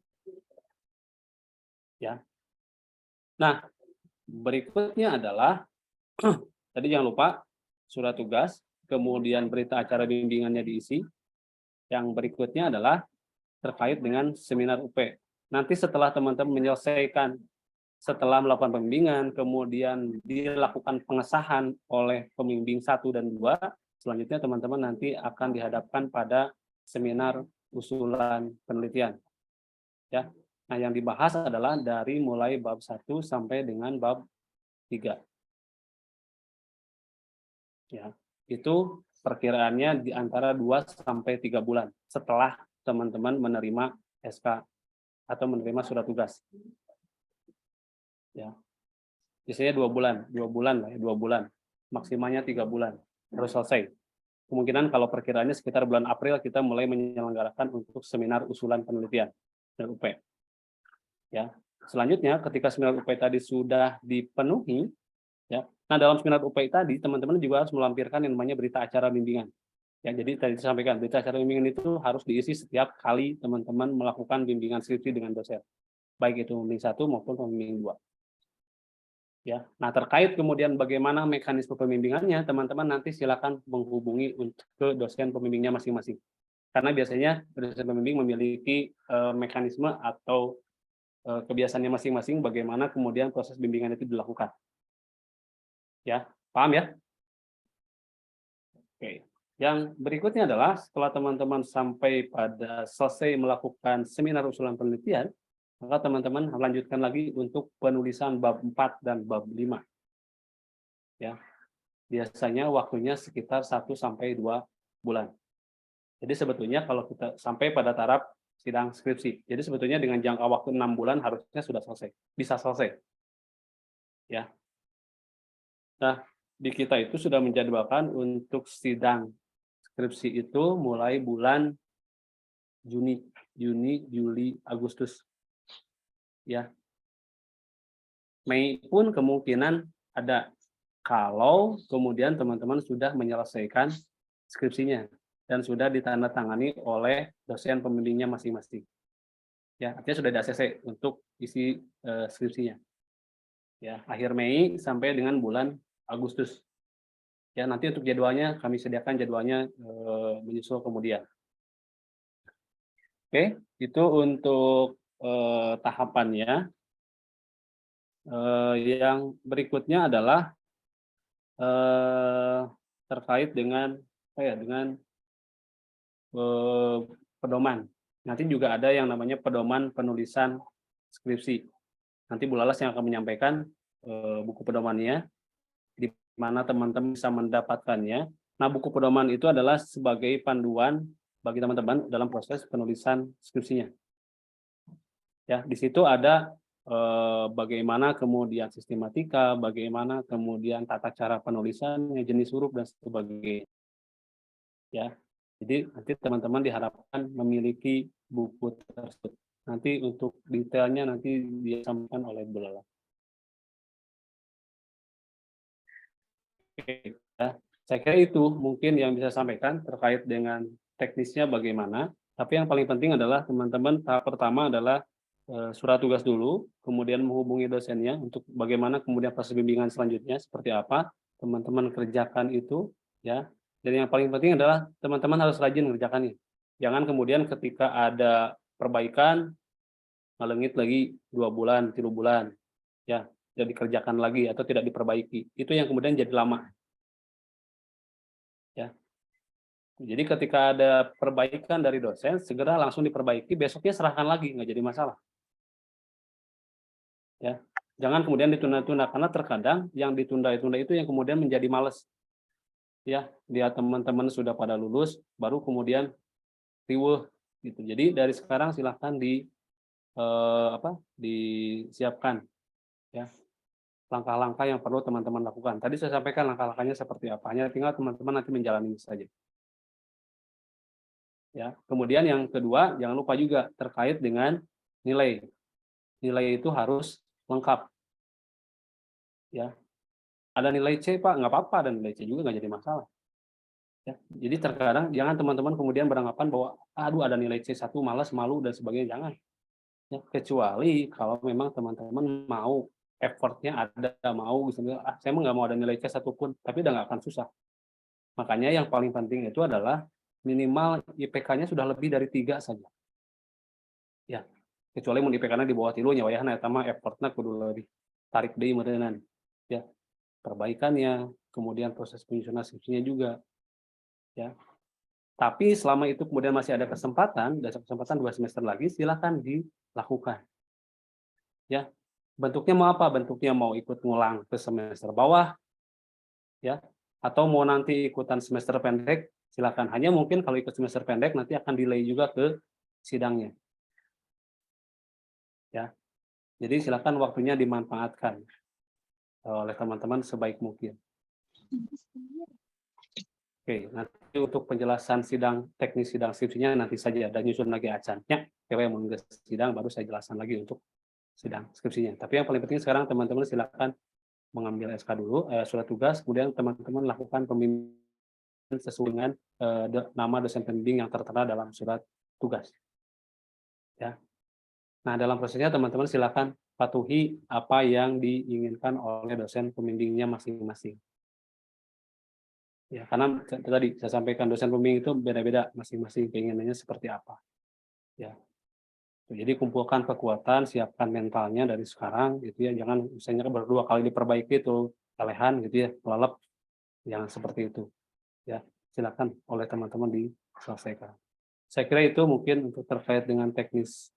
[SPEAKER 7] Ya. Nah, berikutnya adalah tadi jangan lupa surat tugas, kemudian berita acara bimbingannya diisi. Yang berikutnya adalah terkait dengan seminar UP. Nanti setelah teman-teman menyelesaikan setelah melakukan pembimbingan, kemudian dilakukan pengesahan oleh pembimbing 1 dan 2, selanjutnya teman-teman nanti akan dihadapkan pada seminar usulan penelitian. Ya. Nah, yang dibahas adalah dari mulai bab 1 sampai dengan bab 3. Ya, itu perkiraannya di antara 2 sampai 3 bulan setelah teman-teman menerima SK atau menerima surat tugas. Ya. Biasanya 2 bulan, 2 bulan lah ya, 2 bulan. Maksimalnya 3 bulan harus selesai. Kemungkinan kalau perkiraannya sekitar bulan April kita mulai menyelenggarakan untuk seminar usulan penelitian dan UP. Ya. Selanjutnya ketika seminar UP tadi sudah dipenuhi, ya. Nah, dalam seminar UP tadi teman-teman juga harus melampirkan yang namanya berita acara bimbingan. Ya, jadi tadi disampaikan berita acara bimbingan itu harus diisi setiap kali teman-teman melakukan bimbingan skripsi dengan dosen. Baik itu pembimbing 1 maupun pembimbing 2. Ya. Nah, terkait kemudian bagaimana mekanisme pembimbingannya, teman-teman nanti silakan menghubungi ke dosen pembimbingnya masing-masing. Karena biasanya dosen pembimbing memiliki mekanisme atau kebiasaannya masing-masing bagaimana kemudian proses bimbingan itu dilakukan. Ya, paham ya? Oke. Yang berikutnya adalah setelah teman-teman sampai pada selesai melakukan seminar usulan penelitian, maka teman-teman lanjutkan lagi untuk penulisan bab 4 dan bab 5. Ya. Biasanya waktunya sekitar 1 sampai 2 bulan. Jadi sebetulnya kalau kita sampai pada taraf sidang skripsi. Jadi sebetulnya dengan jangka waktu 6 bulan harusnya sudah selesai. Bisa selesai. Ya. Nah, di kita itu sudah menjadwalkan untuk sidang skripsi itu mulai bulan Juni, Juli, Agustus. Ya. Mei pun kemungkinan ada kalau kemudian teman-teman sudah menyelesaikan skripsinya dan sudah ditandatangani oleh dosen pembimbingnya masing-masing. Ya, artinya sudah ada ACC untuk isi skripsinya. Ya, akhir Mei sampai dengan bulan Agustus. Ya, nanti untuk jadwalnya kami sediakan jadwalnya menyusul kemudian. Oke, itu untuk tahapannya. Yang berikutnya adalah terkait dengan pedoman. Nanti juga ada yang namanya pedoman penulisan skripsi. Nanti Bu Lalas yang akan menyampaikan buku pedomannya, di mana teman-teman bisa mendapatkannya. Nah, buku pedoman itu adalah sebagai panduan bagi teman-teman dalam proses penulisan skripsinya. Ya, di situ ada bagaimana kemudian sistematika, bagaimana kemudian tata cara penulisannya, jenis huruf dan sebagainya. Ya, jadi nanti teman-teman diharapkan memiliki buku tersebut. Nanti untuk detailnya nanti disampaikan oleh Bu Lala. Oke, ya. Saya kira itu mungkin yang bisa sampaikan terkait dengan teknisnya bagaimana. Tapi yang paling penting adalah teman-teman tahap pertama adalah surat tugas dulu, kemudian menghubungi dosennya untuk bagaimana kemudian proses bimbingan selanjutnya seperti apa teman-teman kerjakan itu, ya. Dan yang paling penting adalah teman-teman harus rajin mengerjakannya. Jangan kemudian ketika ada perbaikan ngelengit lagi 2 bulan, 3 bulan, ya, tidak dikerjakan lagi atau tidak diperbaiki. Itu yang kemudian jadi lama. Ya. Jadi ketika ada perbaikan dari dosen, segera langsung diperbaiki, besoknya serahkan lagi, nggak jadi masalah. Ya, jangan kemudian ditunda-tunda karena terkadang yang ditunda-tunda itu yang kemudian menjadi males. Ya, lihat teman-teman sudah pada lulus, baru kemudian riweuh gitu. Jadi dari sekarang silahkan disiapkan ya langkah-langkah yang perlu teman-teman lakukan. Tadi saya sampaikan langkah-langkahnya seperti apa. Hanya tinggal teman-teman nanti menjalani saja. Ya, kemudian yang kedua, jangan lupa juga terkait dengan nilai. Nilai itu harus lengkap. Ya. Ada nilai C, Pak, nggak apa-apa, ada nilai C juga nggak jadi masalah. Ya. Jadi terkadang jangan teman-teman kemudian beranggapan bahwa aduh ada nilai C1 malas, malu dan sebagainya, jangan. Ya, kecuali kalau memang teman-teman mau effortnya ada, mau misalnya saya nggak mau ada nilai C satupun, tapi udah nggak akan susah. Makanya yang paling penting itu adalah minimal IPK-nya sudah lebih dari 3 saja. Ya, kecuali mun IPK-na di bawah 3 nya wayahna eta mah effortna kudu lebih tarik deui meureunnan ya. Perbaikannya, kemudian proses penyusunan skripsinya juga ya. Tapi selama itu kemudian masih ada kesempatan 2 semester lagi, silakan dilakukan. Ya. Bentuknya mau apa? Bentuknya mau ikut ngulang ke semester bawah ya, atau mau nanti ikutan semester pendek, silakan. Hanya mungkin kalau ikut semester pendek nanti akan delay juga ke sidangnya. Ya. Jadi silakan waktunya dimanfaatkan oleh teman-teman sebaik mungkin. Oke, nanti untuk penjelasan teknis sidang skripsinya nanti saja, dan nyusun lagi acannya. Yang mau sidang baru saya jelaskan lagi untuk sidang skripsinya. Tapi yang paling penting sekarang teman-teman silakan mengambil SK dulu, surat tugas, kemudian teman-teman lakukan pembimbingan sesuai dengan nama dosen pembimbing yang tertera dalam surat tugas. Ya. Nah, dalam prosesnya teman-teman silakan patuhi apa yang diinginkan oleh dosen pembimbingnya masing-masing. Ya, karena tadi saya sampaikan dosen pembimbing itu beda-beda, masing-masing keinginannya seperti apa. Ya. Jadi kumpulkan kekuatan, siapkan mentalnya dari sekarang, gitu ya. Jangan misalnya berdua kali diperbaiki itu kelehan, gitu ya, melalap. Jangan seperti itu. Ya, silakan oleh teman-teman diselesaikan. Saya kira itu mungkin untuk terkait dengan teknis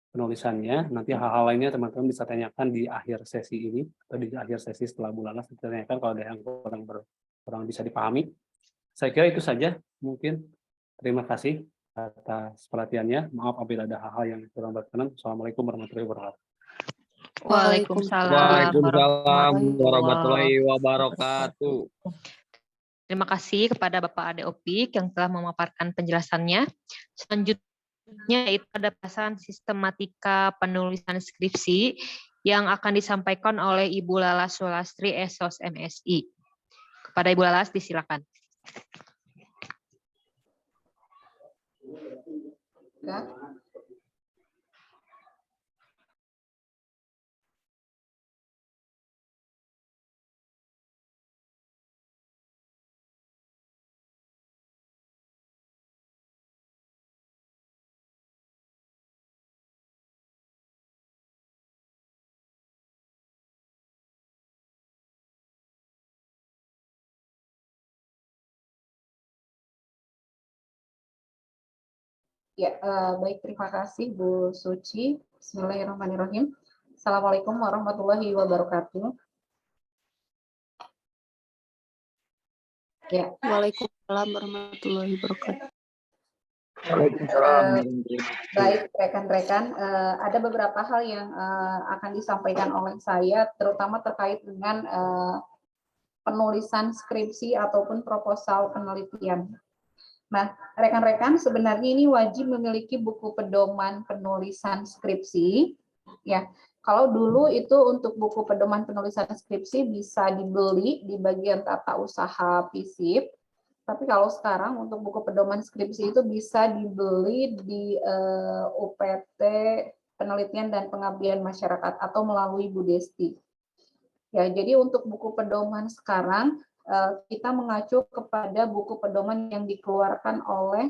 [SPEAKER 7] penulisannya. Nanti hal-hal lainnya teman-teman bisa tanyakan di akhir sesi ini atau di akhir sesi setelah bulan las. Tanyakan kalau ada yang kurang bisa dipahami. Saya kira itu saja. Mungkin terima kasih atas perhatiannya. Maaf apabila ada hal-hal yang kurang berkenan. Assalamualaikum warahmatullahi wabarakatuh.
[SPEAKER 3] Waalaikumsalam
[SPEAKER 5] warahmatullahi wabarakatuh.
[SPEAKER 3] Terima kasih kepada Bapak Ade Opik yang telah memaparkan penjelasannya. Selanjutnya itu ada pembahasan sistematika penulisan skripsi yang akan disampaikan oleh Ibu Lalas Sulastri, Esos MSI. Kepada Ibu Lalas, disilakan.
[SPEAKER 4] Ya. Ya, baik, terima kasih Bu Suci. Bismillahirrahmanirrahim. Assalamualaikum warahmatullahi wabarakatuh. Ya.
[SPEAKER 6] Waalaikumsalam warahmatullahi wabarakatuh.
[SPEAKER 4] Baik, rekan-rekan, ada beberapa hal yang akan disampaikan oleh saya, terutama terkait dengan penulisan skripsi ataupun proposal penelitian. Nah, rekan-rekan, sebenarnya ini wajib memiliki buku pedoman penulisan skripsi. Ya, kalau dulu itu untuk buku pedoman penulisan skripsi bisa dibeli di bagian tata usaha FISIP. Tapi kalau sekarang untuk buku pedoman skripsi itu bisa dibeli di UPT Penelitian dan Pengabdian Masyarakat atau melalui Bu Desti. Ya, jadi untuk buku pedoman sekarang kita mengacu kepada buku pedoman yang dikeluarkan oleh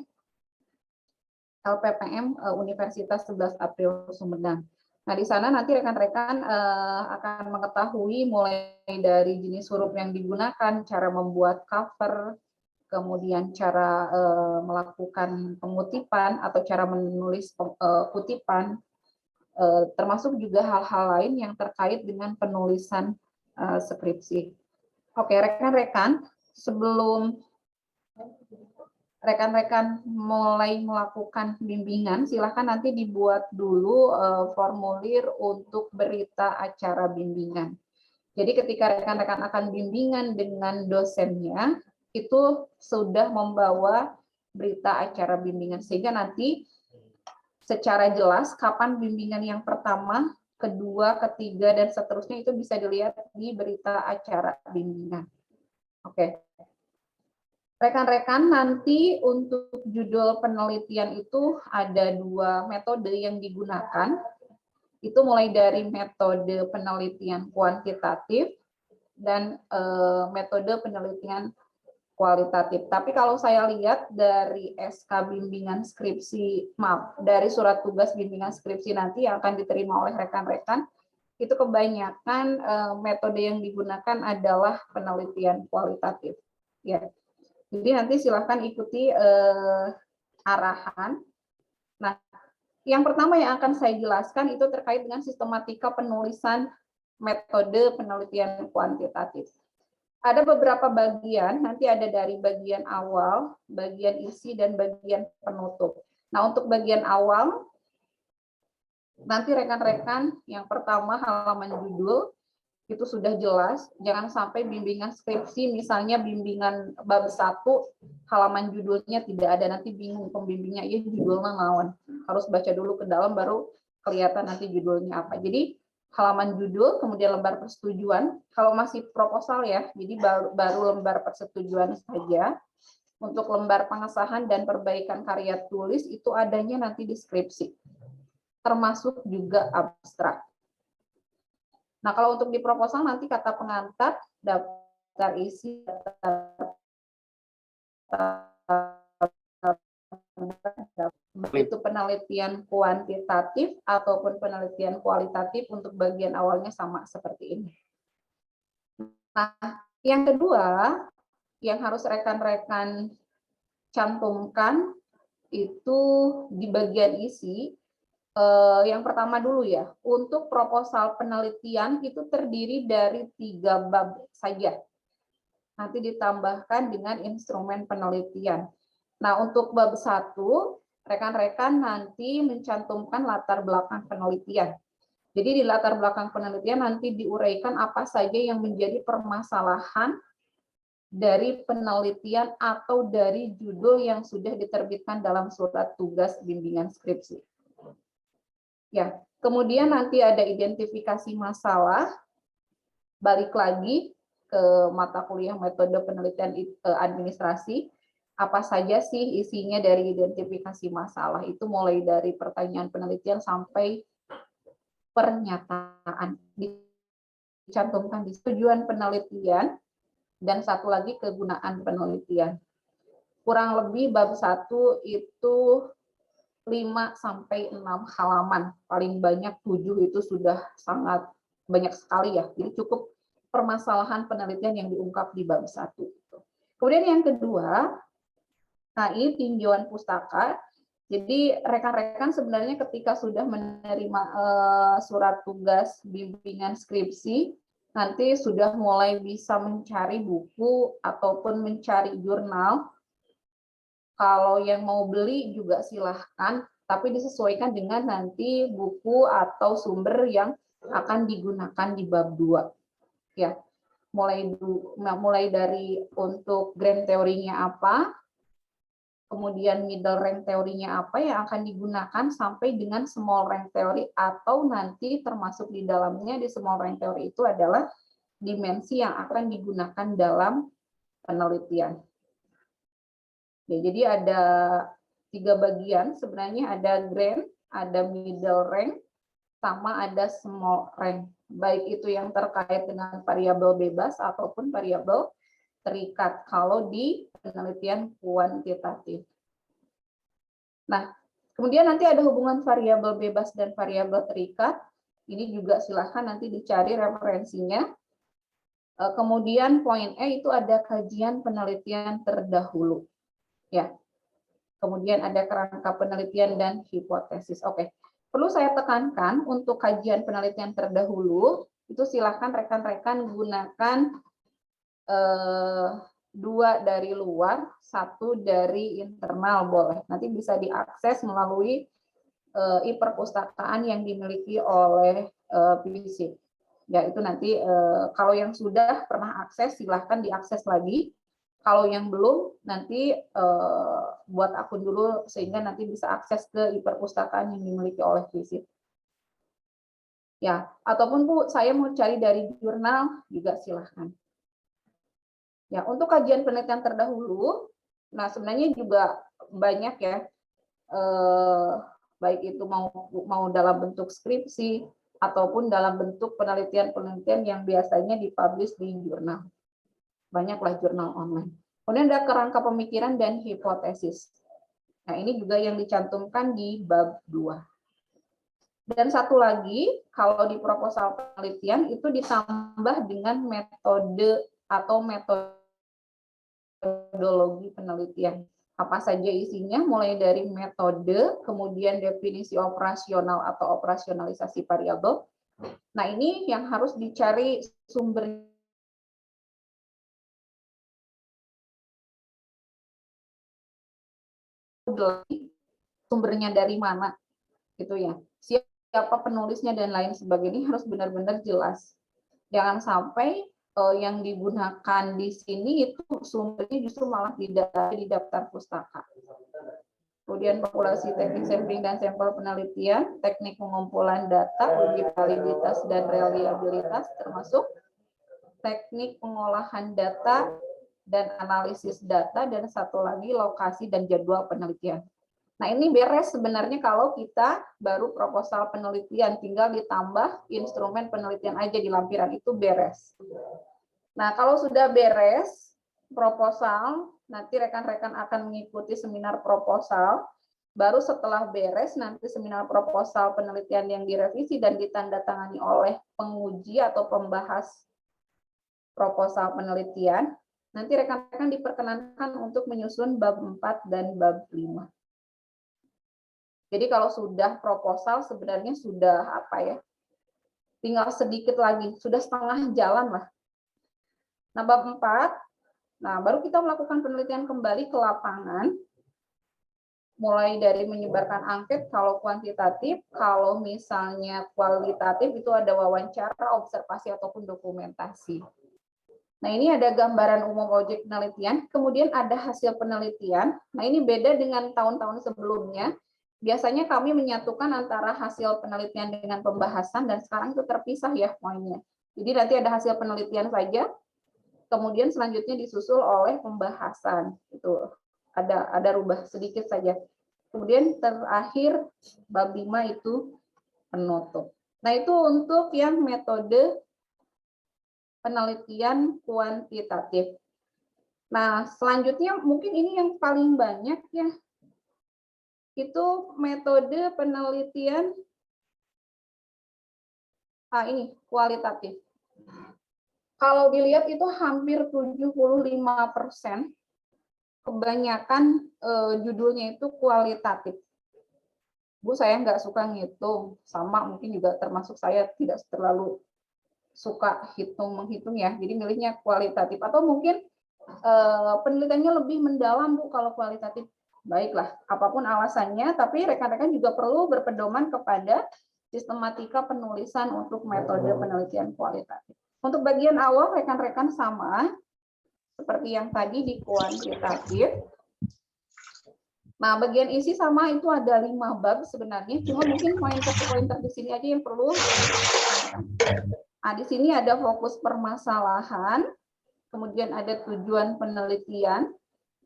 [SPEAKER 4] LPPM Universitas 11 April Sumedang. Nah, di sana nanti rekan-rekan akan mengetahui mulai dari jenis huruf yang digunakan, cara membuat cover, kemudian cara melakukan pengutipan atau cara menulis kutipan, termasuk juga hal-hal lain yang terkait dengan penulisan skripsi. Oke, rekan-rekan, sebelum rekan-rekan mulai melakukan bimbingan, silakan nanti dibuat dulu formulir untuk berita acara bimbingan. Jadi ketika rekan-rekan akan bimbingan dengan dosennya, itu sudah membawa berita acara bimbingan, sehingga nanti secara jelas kapan bimbingan yang pertama, kedua, ketiga, dan seterusnya itu bisa dilihat di berita acara bimbingan. Oke. Rekan-rekan, nanti untuk judul penelitian itu ada 2 metode yang digunakan. Itu mulai dari metode penelitian kuantitatif dan metode penelitian
[SPEAKER 8] kualitatif. Tapi kalau saya lihat dari SK bimbingan skripsi, maaf, dari surat tugas bimbingan skripsi nanti yang akan diterima oleh rekan-rekan, itu kebanyakan metode yang digunakan adalah penelitian kualitatif. Ya, jadi nanti silahkan ikuti arahan. Nah, yang pertama yang akan saya jelaskan itu terkait dengan sistematika penulisan metode penelitian kuantitatif. Ada beberapa bagian, nanti ada dari bagian awal, bagian isi, dan bagian penutup. Nah, untuk bagian awal, nanti rekan-rekan yang pertama halaman judul, itu sudah jelas, jangan sampai bimbingan skripsi, misalnya bimbingan bab 1, halaman judulnya tidak ada, nanti bingung pembimbingnya, ya judulnya naon. Harus baca dulu ke dalam, baru kelihatan nanti judulnya apa. Jadi, halaman judul, kemudian lembar persetujuan. Kalau masih proposal ya, jadi baru lembar persetujuan saja. Untuk lembar pengesahan dan perbaikan karya tulis itu adanya nanti di skripsi, termasuk juga abstrak. Nah, kalau untuk di proposal nanti kata pengantar, daftar isi, itu penelitian kuantitatif ataupun penelitian kualitatif, untuk bagian awalnya sama seperti ini. Nah, yang kedua yang harus rekan-rekan cantumkan itu di bagian isi. Yang pertama dulu ya, untuk proposal penelitian itu terdiri dari 3 bab saja. Nanti ditambahkan dengan instrumen penelitian. Nah, untuk bab 1, rekan-rekan nanti mencantumkan latar belakang penelitian. Jadi di latar belakang penelitian nanti diuraikan apa saja yang menjadi permasalahan dari penelitian atau dari judul yang sudah diterbitkan dalam surat tugas bimbingan skripsi. Ya, kemudian nanti ada identifikasi masalah, balik lagi ke mata kuliah metode penelitian administrasi, apa saja sih isinya dari identifikasi masalah, itu mulai dari pertanyaan penelitian sampai pernyataan, dicantumkan di tujuan penelitian, dan satu lagi kegunaan penelitian. Kurang lebih bab 1 itu 5-6 halaman, paling banyak 7 itu sudah sangat banyak sekali ya. Jadi cukup permasalahan penelitian yang diungkap di bab 1. Kemudian yang kedua, KI tinjauan pustaka. Jadi rekan-rekan sebenarnya ketika sudah menerima surat tugas bimbingan skripsi, nanti sudah mulai bisa mencari buku ataupun mencari jurnal. Kalau yang mau beli juga silahkan, tapi disesuaikan dengan nanti buku atau sumber yang akan digunakan di bab 2. Ya, mulai dari untuk grand teorinya apa, kemudian middle rank teorinya apa yang akan digunakan, sampai dengan small rank teori, atau nanti termasuk di dalamnya di small rank teori itu adalah dimensi yang akan digunakan dalam penelitian. Ya, jadi ada 3 bagian sebenarnya, ada grand, ada middle rank, sama ada small rank. Baik itu yang terkait dengan variabel bebas ataupun variabel terikat kalau di penelitian kuantitatif. Nah, kemudian nanti ada hubungan variabel bebas dan variabel terikat. Ini juga silahkan nanti dicari referensinya. Kemudian poin E itu ada kajian penelitian terdahulu. Ya. Kemudian ada kerangka penelitian dan hipotesis. Oke. Perlu saya tekankan untuk kajian penelitian terdahulu itu silahkan rekan-rekan gunakan 2 dari luar, 1 dari internal boleh. Nanti bisa diakses melalui e-perpustakaan yang dimiliki oleh FISIP. Ya, itu nanti kalau yang sudah pernah akses silahkan diakses lagi. Kalau yang belum, nanti buat akun dulu sehingga nanti bisa akses ke e-perpustakaan yang dimiliki oleh FISIP. Ya, ataupun Bu, saya mau cari dari jurnal juga silahkan. Ya, untuk kajian penelitian terdahulu, nah sebenarnya juga banyak ya, baik itu mau dalam bentuk skripsi ataupun dalam bentuk penelitian-penelitian yang biasanya dipublish di jurnal. Banyaklah jurnal online. Kemudian ada kerangka pemikiran dan hipotesis. Nah, ini juga yang dicantumkan di bab 2. Dan satu lagi, kalau di proposal penelitian itu ditambah dengan metode atau metodologi penelitian. Apa saja isinya, mulai dari metode, kemudian definisi operasional atau operasionalisasi variabel. Nah, ini yang harus dicari sumber sumbernya dari mana, gitu ya. Siapa penulisnya dan lain sebagainya harus benar-benar jelas. Jangan sampai yang digunakan di sini itu sumbernya justru malah tidak ada di daftar pustaka. Kemudian populasi, teknik sampling dan sampel penelitian, teknik pengumpulan data, uji validitas dan reliabilitas, termasuk teknik pengolahan data dan analisis data, dan satu lagi lokasi dan jadwal penelitian. Nah, ini beres sebenarnya kalau kita baru proposal penelitian, tinggal ditambah instrumen penelitian aja di lampiran, itu beres. Nah, kalau sudah beres proposal, nanti rekan-rekan akan mengikuti seminar proposal. Baru setelah beres, nanti seminar proposal penelitian yang direvisi dan ditandatangani oleh penguji atau pembahas proposal penelitian, nanti rekan-rekan diperkenankan untuk menyusun bab 4 dan bab 5. Jadi kalau sudah proposal sebenarnya sudah tinggal sedikit lagi, sudah setengah jalan lah. Nah, bab 4, baru kita melakukan penelitian kembali ke lapangan, mulai dari menyebarkan angket kalau kuantitatif, kalau misalnya kualitatif itu ada wawancara, observasi ataupun dokumentasi. Nah, ini ada gambaran umum objek penelitian, kemudian ada hasil penelitian. Nah, ini beda dengan tahun-tahun sebelumnya. Biasanya kami menyatukan antara hasil penelitian dengan pembahasan, dan sekarang itu terpisah ya poinnya. Jadi nanti ada hasil penelitian saja, kemudian selanjutnya disusul oleh pembahasan. Itu ada rubah sedikit saja. Kemudian terakhir bab 5 itu penutup. Nah, itu untuk yang metode penelitian kuantitatif. Nah, selanjutnya mungkin ini yang paling banyak ya, itu metode penelitian ini kualitatif. Kalau dilihat itu hampir 75%, kebanyakan judulnya itu kualitatif. Bu, saya nggak suka ngitung, sama mungkin juga termasuk saya tidak terlalu suka menghitung ya, jadi milihnya kualitatif. Atau mungkin penelitiannya lebih mendalam, Bu, kalau kualitatif. Baiklah, apapun alasannya, tapi rekan-rekan juga perlu berpedoman kepada sistematika penulisan untuk metode penelitian kualitatif. Untuk bagian awal, rekan-rekan sama seperti yang tadi di kuantitatif. Nah, bagian isi sama, itu ada 5 bab sebenarnya, cuma mungkin pointer di sini aja yang perlu. Nah, di sini ada fokus permasalahan, kemudian ada tujuan penelitian.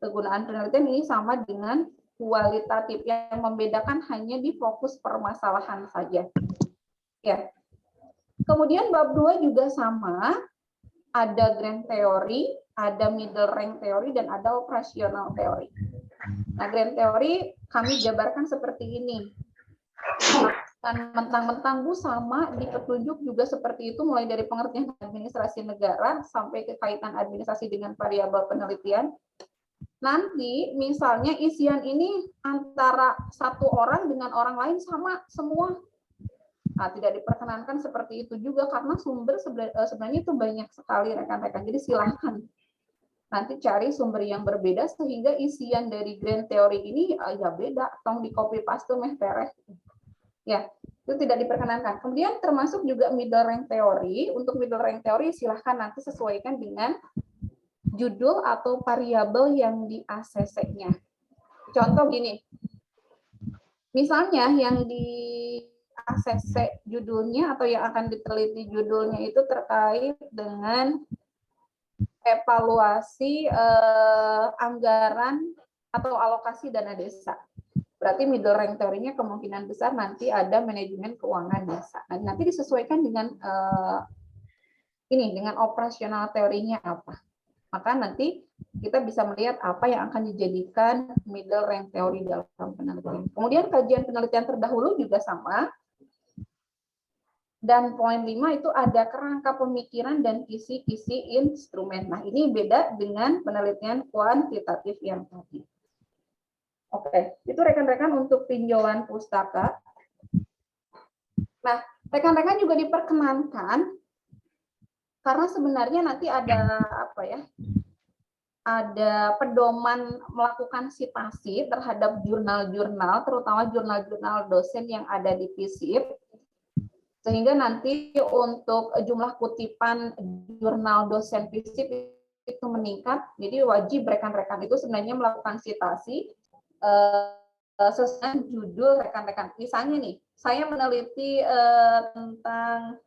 [SPEAKER 8] Kegunaan penelitian ini sama dengan kualitatif, yang membedakan hanya di fokus permasalahan saja. Ya. Kemudian bab 2 juga sama, ada grand theory, ada middle rank theory, dan ada operational theory. Nah, grand theory kami jabarkan seperti ini. Kan mentang-mentang Bu sama di petunjuk juga seperti itu, mulai dari pengertian administrasi negara sampai ke kaitan administrasi dengan variabel penelitian. Nanti misalnya isian ini antara satu orang dengan orang lain sama semua. Nah, tidak diperkenankan seperti itu juga karena sumber sebenarnya itu banyak sekali rekan-rekan. Jadi silahkan nanti cari sumber yang berbeda sehingga isian dari grand theory ini ya beda, tong di copy paste meh beres. Ya, itu tidak diperkenankan. Kemudian termasuk juga middle rank theory. Untuk middle rank theory silahkan nanti sesuaikan dengan judul atau variabel yang di ACC-nya. Contoh gini, misalnya yang di ACC judulnya atau yang akan diteliti judulnya itu terkait dengan evaluasi anggaran atau alokasi dana desa. Berarti middle rank teorinya kemungkinan besar nanti ada manajemen keuangan desa. Nah, nanti disesuaikan dengan dengan operasional teorinya apa. Maka nanti kita bisa melihat apa yang akan dijadikan middle range teori dalam penelitian. Kemudian kajian penelitian terdahulu juga sama. Dan poin 5 itu ada kerangka pemikiran dan kisi-kisi instrumen. Nah, ini beda dengan penelitian kuantitatif yang tadi. Oke, itu rekan-rekan untuk tinjauan pustaka. Nah, rekan-rekan juga diperkenankan karena sebenarnya nanti ada apa ya? Ada pedoman melakukan citasi terhadap jurnal-jurnal, terutama jurnal-jurnal dosen yang ada di FISIP. Sehingga nanti untuk jumlah kutipan jurnal dosen FISIP itu meningkat. Jadi wajib rekan-rekan itu sebenarnya melakukan citasi sesuai judul rekan-rekan. Misalnya nih, saya meneliti tentang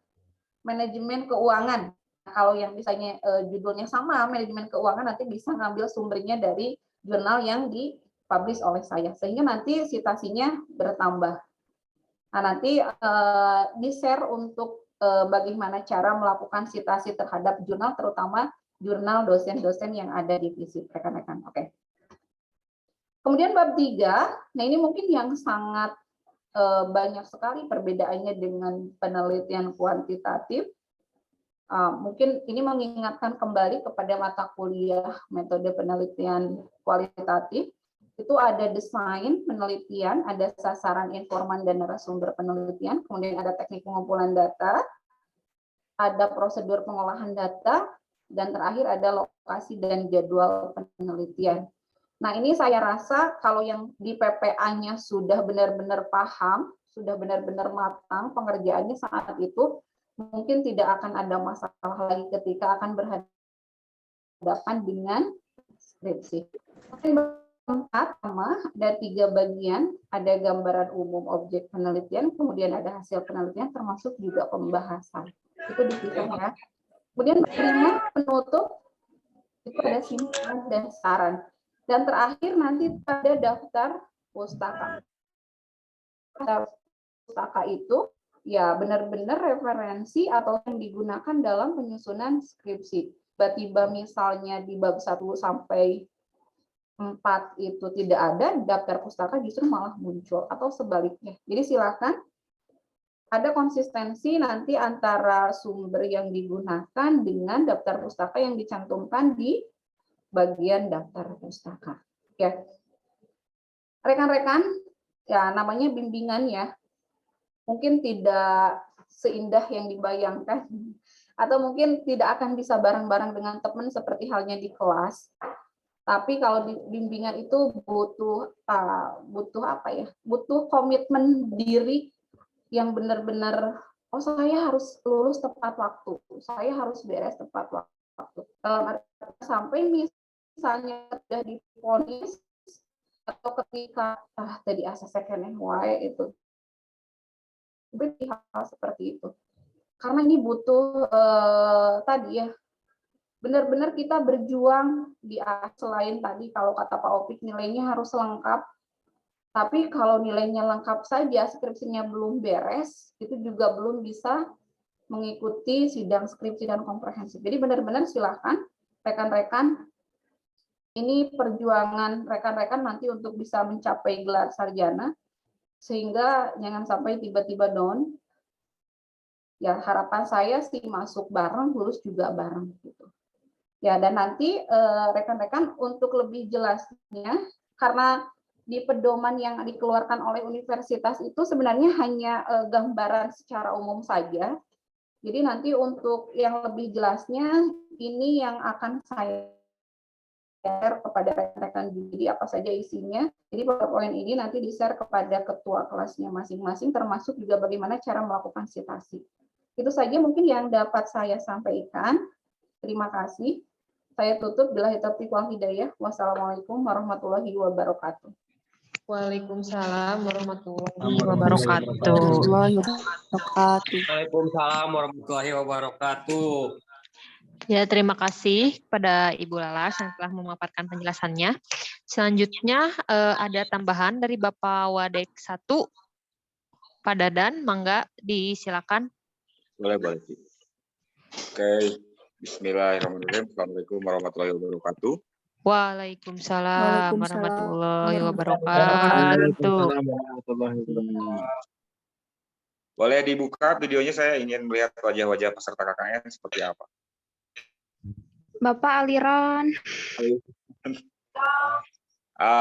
[SPEAKER 8] manajemen keuangan. Kalau yang misalnya judulnya sama, manajemen keuangan, nanti bisa ngambil sumbernya dari jurnal yang dipublish oleh saya. Sehingga nanti citasinya bertambah. Nah, nanti di-share untuk bagaimana cara melakukan citasi terhadap jurnal, terutama jurnal dosen-dosen yang ada di FISIP, rekan-rekan. Oke. Kemudian bab 3, nah ini mungkin yang sangat banyak sekali perbedaannya dengan penelitian kuantitatif. Mungkin ini mengingatkan kembali kepada mata kuliah metode penelitian kualitatif. Itu ada desain penelitian, ada sasaran informan dan narasumber penelitian, kemudian ada teknik pengumpulan data, ada prosedur pengolahan data, dan terakhir ada lokasi dan jadwal penelitian. Nah, ini saya rasa kalau yang di PPA-nya sudah benar-benar paham, sudah benar-benar matang pengerjaannya saat itu, mungkin tidak akan ada masalah lagi ketika akan berhadapan dengan skripsi. Pertama, ada 3 bagian, ada gambaran umum objek penelitian, kemudian ada hasil penelitian, termasuk juga pembahasan. Itu dipisah ya. Kemudian berikutnya penutup, itu ada simpulan dan saran. Dan terakhir nanti ada daftar pustaka. Daftar pustaka itu ya benar-benar referensi atau yang digunakan dalam penyusunan skripsi. Tiba-tiba misalnya di bab 1 sampai 4 itu tidak ada, daftar pustaka justru malah muncul, atau sebaliknya. Jadi silakan ada konsistensi nanti antara sumber yang digunakan dengan daftar pustaka yang dicantumkan di bagian daftar pustaka. Ya. Rekan-rekan, ya namanya bimbingan ya, mungkin tidak seindah yang dibayangkan, atau mungkin tidak akan bisa bareng-bareng dengan teman seperti halnya di kelas. Tapi kalau di bimbingan itu butuh apa ya? Butuh komitmen diri yang benar-benar, oh saya harus lulus tepat waktu, saya harus beres tepat waktu. Sampai misalnya sudah divonis atau ketika tadi asa second NY itu, hal seperti itu. Karena ini butuh tadi ya, benar-benar kita berjuang di selain tadi kalau kata Pak Opik nilainya harus lengkap, tapi kalau nilainya lengkap saja skripsinya belum beres, itu juga belum bisa mengikuti sidang skripsi dan komprehensif. Jadi benar-benar silakan rekan-rekan, ini perjuangan rekan-rekan nanti untuk bisa mencapai gelar sarjana, sehingga jangan sampai tiba-tiba down. Ya harapan saya sih masuk bareng, lulus juga bareng gitu. Ya, dan nanti rekan-rekan untuk lebih jelasnya, karena di pedoman yang dikeluarkan oleh universitas itu sebenarnya hanya gambaran secara umum saja. Jadi nanti untuk yang lebih jelasnya, ini yang akan saya share kepada rekan-rekan. Jadi apa saja isinya. Jadi PowerPoint ini nanti di-share kepada ketua kelasnya masing-masing, termasuk juga bagaimana cara melakukan citasi. Itu saja mungkin yang dapat saya sampaikan. Terima kasih. Saya tutup. Billahi taufiq wal hidayah. Wassalamualaikum warahmatullahi wabarakatuh.
[SPEAKER 3] Waalaikumsalam warahmatullahi wabarakatuh.
[SPEAKER 5] Waalaikumsalam warahmatullahi wabarakatuh.
[SPEAKER 3] Ya, terima kasih kepada Ibu Lalas yang telah memaparkan penjelasannya. Selanjutnya ada tambahan dari Bapak Wadek 1. Pak Dadan, mangga disilakan.
[SPEAKER 9] Boleh. Oke, bismillahirrahmanirrahim. Assalamualaikum warahmatullahi wabarakatuh.
[SPEAKER 3] Waalaikumsalam
[SPEAKER 6] Waalaikumsalam
[SPEAKER 3] warahmatullahi
[SPEAKER 6] warahmatullahi
[SPEAKER 3] wabarakatuh.
[SPEAKER 7] warahmatullahi wabarakatuh.
[SPEAKER 9] Boleh dibuka videonya, saya ingin melihat wajah-wajah peserta KKN seperti apa.
[SPEAKER 6] Bapak aliran.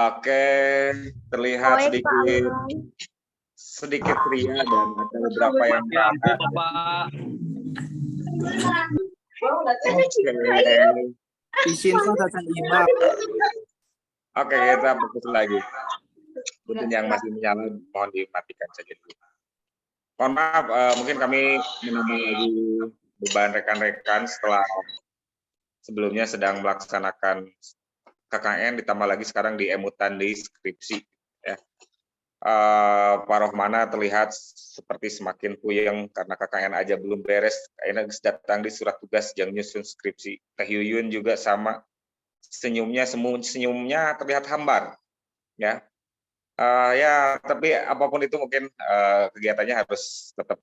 [SPEAKER 9] Oke, terlihat sedikit ria dan ada beberapa yang
[SPEAKER 5] Lampu Bapak.
[SPEAKER 9] Oke, kita fokus lagi. Mungkin yang masih menyala mohon dimatikan saja dulu. Mohon maaf, mungkin kami menambah lagi beban rekan-rekan setelah sebelumnya sedang melaksanakan KKN, ditambah lagi sekarang diemutan di skripsi. Ya. Pak Rohmana terlihat seperti semakin puyeng karena KKN aja belum beres. Akhirnya datang di surat tugas yang nyusun skripsi. Teh Yuyun juga sama, senyumnya terlihat hambar. Ya. Ya, tapi apapun itu mungkin kegiatannya harus tetap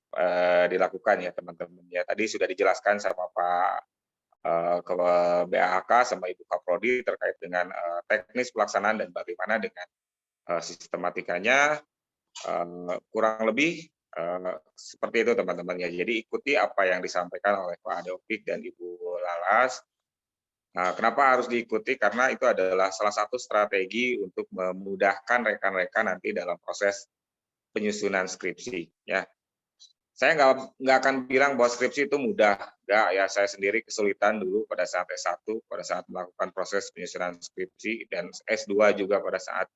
[SPEAKER 9] dilakukan ya teman-teman. Ya, tadi sudah dijelaskan sama Pak ke BAHK sama Ibu Kaprodi terkait dengan teknis pelaksanaan dan bagaimana dengan sistematikanya. Kurang lebih seperti itu teman-teman ya. Jadi ikuti apa yang disampaikan oleh Pak Adopik dan Ibu Lalas. Nah, kenapa harus diikuti? Karena itu adalah salah satu strategi untuk memudahkan rekan-rekan nanti dalam proses penyusunan skripsi. Ya, saya nggak akan bilang bahwa skripsi itu mudah. Nggak, ya saya sendiri kesulitan dulu pada saat S1, pada saat melakukan proses penyusunan skripsi, dan S2 juga pada saat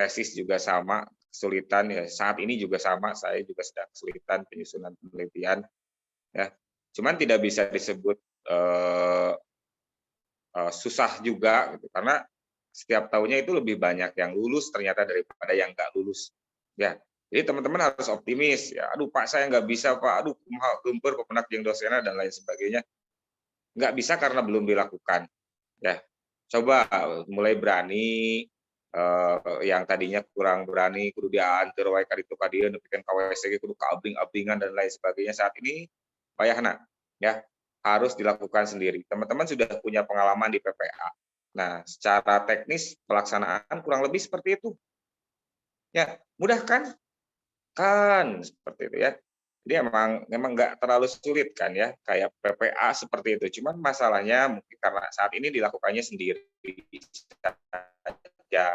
[SPEAKER 9] tesis juga sama kesulitan. Ya, saat ini juga sama, saya juga sedang kesulitan penyusunan penelitian. Ya, cuman tidak bisa disebut susah juga gitu, karena setiap tahunnya itu lebih banyak yang lulus ternyata daripada yang nggak lulus. Ya, jadi teman-teman harus optimis. Ya, aduh Pak saya nggak bisa Pak, aduh kumaha gempeur pepenak jeung dosena dan lain sebagainya. Nggak bisa karena belum dilakukan. Ya, coba mulai berani. Yang tadinya kurang berani, kudu diantar wae ka ditu ka dieu nepikeun ka WC kudu kaabing-abingan dan lain sebagainya. Saat ini payahna ya harus dilakukan sendiri. Teman-teman sudah punya pengalaman di PPA. Nah, secara teknis pelaksanaan kurang lebih seperti itu. Ya, mudah kan? Kan seperti itu ya. Jadi memang nggak terlalu sulit kan ya, kayak PPA seperti itu. Cuman masalahnya mungkin karena saat ini dilakukannya sendiri saja.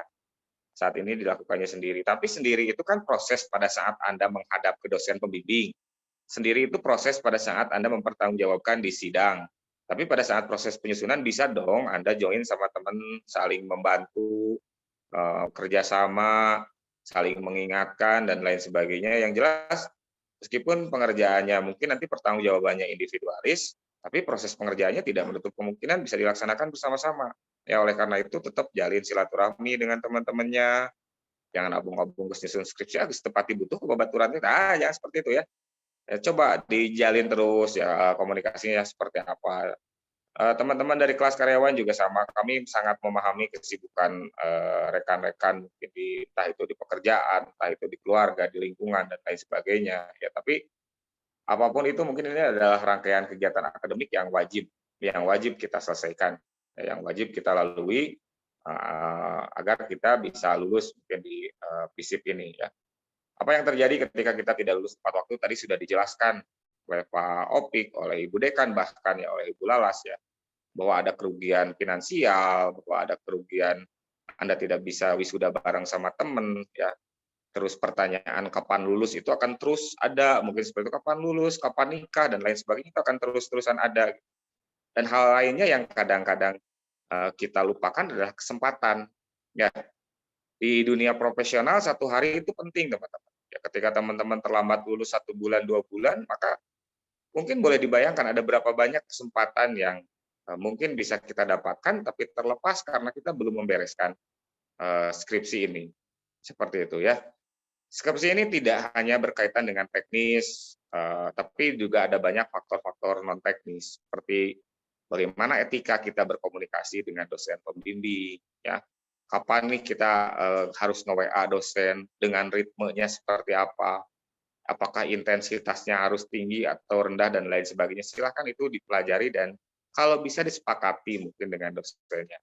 [SPEAKER 9] Saat ini dilakukannya sendiri. Tapi sendiri itu kan proses pada saat Anda menghadap ke dosen pembimbing. Sendiri itu proses pada saat Anda mempertanggungjawabkan di sidang. Tapi pada saat proses penyusunan bisa dong Anda join sama teman, saling membantu, kerjasama, saling mengingatkan, dan lain sebagainya. Yang jelas, meskipun pengerjaannya mungkin nanti pertanggungjawabannya individualis, tapi proses pengerjaannya tidak menutup kemungkinan bisa dilaksanakan bersama-sama. Ya, oleh karena itu tetap jalin silaturahmi dengan teman-temannya. Jangan abung-abung ke nyusun skripsi, agak tepati butuh kebabaturannya. Nah, jangan seperti itu ya. Coba dijalin terus ya komunikasinya seperti apa. Teman-teman dari kelas karyawan juga sama. Kami sangat memahami kesibukan rekan-rekan, entah itu di pekerjaan, entah itu di keluarga, di lingkungan, dan lain sebagainya. Ya, tapi apapun itu mungkin ini adalah rangkaian kegiatan akademik yang wajib kita selesaikan, yang wajib kita lalui agar kita bisa lulus mungkin di FISIP ini ya. Apa yang terjadi ketika kita tidak lulus tepat waktu tadi sudah dijelaskan oleh Pak Opik, oleh Ibu Dekan, bahkan ya oleh Ibu Lalas ya, bahwa ada kerugian finansial, bahwa ada kerugian Anda tidak bisa wisuda bareng sama teman ya. Terus pertanyaan kapan lulus itu akan terus ada, mungkin seperti itu kapan lulus, kapan nikah, dan lain sebagainya itu akan terus-terusan ada. Dan hal lainnya yang kadang-kadang kita lupakan adalah kesempatan. Ya, di dunia profesional 1 hari itu penting teman-teman. Ya, ketika teman-teman terlambat lulus 1 bulan, 2 bulan, maka mungkin boleh dibayangkan ada berapa banyak kesempatan yang mungkin bisa kita dapatkan, tapi terlepas karena kita belum membereskan skripsi ini. Seperti itu ya. Skripsi ini tidak hanya berkaitan dengan teknis, tapi juga ada banyak faktor-faktor non-teknis, seperti bagaimana etika kita berkomunikasi dengan dosen pembimbing, ya. Kapan nih kita harus nge-WA dosen, dengan ritmenya seperti apa, apakah intensitasnya harus tinggi atau rendah, dan lain sebagainya. Silakan itu dipelajari dan kalau bisa disepakati mungkin dengan dosennya.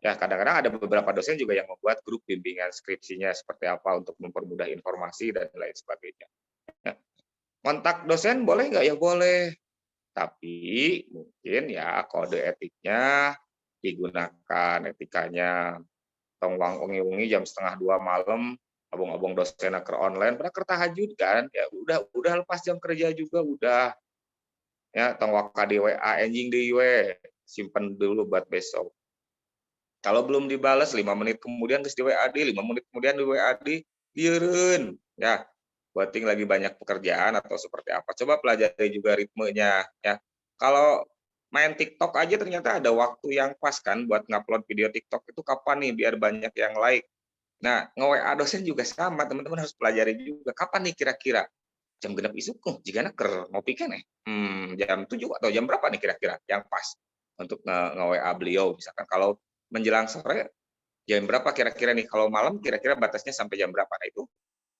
[SPEAKER 9] Ya, kadang-kadang ada beberapa dosen juga yang membuat grup bimbingan skripsinya seperti apa untuk mempermudah informasi dan lain sebagainya. Ya, kontak dosen boleh nggak? Ya boleh. Tapi mungkin ya kode etiknya digunakan, etikanya tong wengi-wengi jam 1:30 malam, abong-abong dosen ke online, pada kertahajud kan, ya udah lepas jam kerja juga udah. Ya, tong waka di WA anjing di we, simpen dulu buat besok. Kalau belum dibales 5 menit kemudian geus di WA di, 5 menit kemudian di WA di, lieureun. Ya, buating lagi banyak pekerjaan atau seperti apa. Coba pelajari juga ritmenya ya. Kalau main TikTok aja ternyata ada waktu yang pas kan buat ngupload video TikTok itu kapan nih biar banyak yang like. Nah, nge-WA dosen juga sama, teman-teman harus pelajari juga kapan nih kira-kira jam genep isuk jigana keur ngopi keneh. Jam 7 atau jam berapa nih kira-kira yang pas untuk nge-WA beliau misalkan kalau menjelang sore jam berapa kira-kira nih kalau malam kira-kira batasnya sampai jam berapa. Nah, itu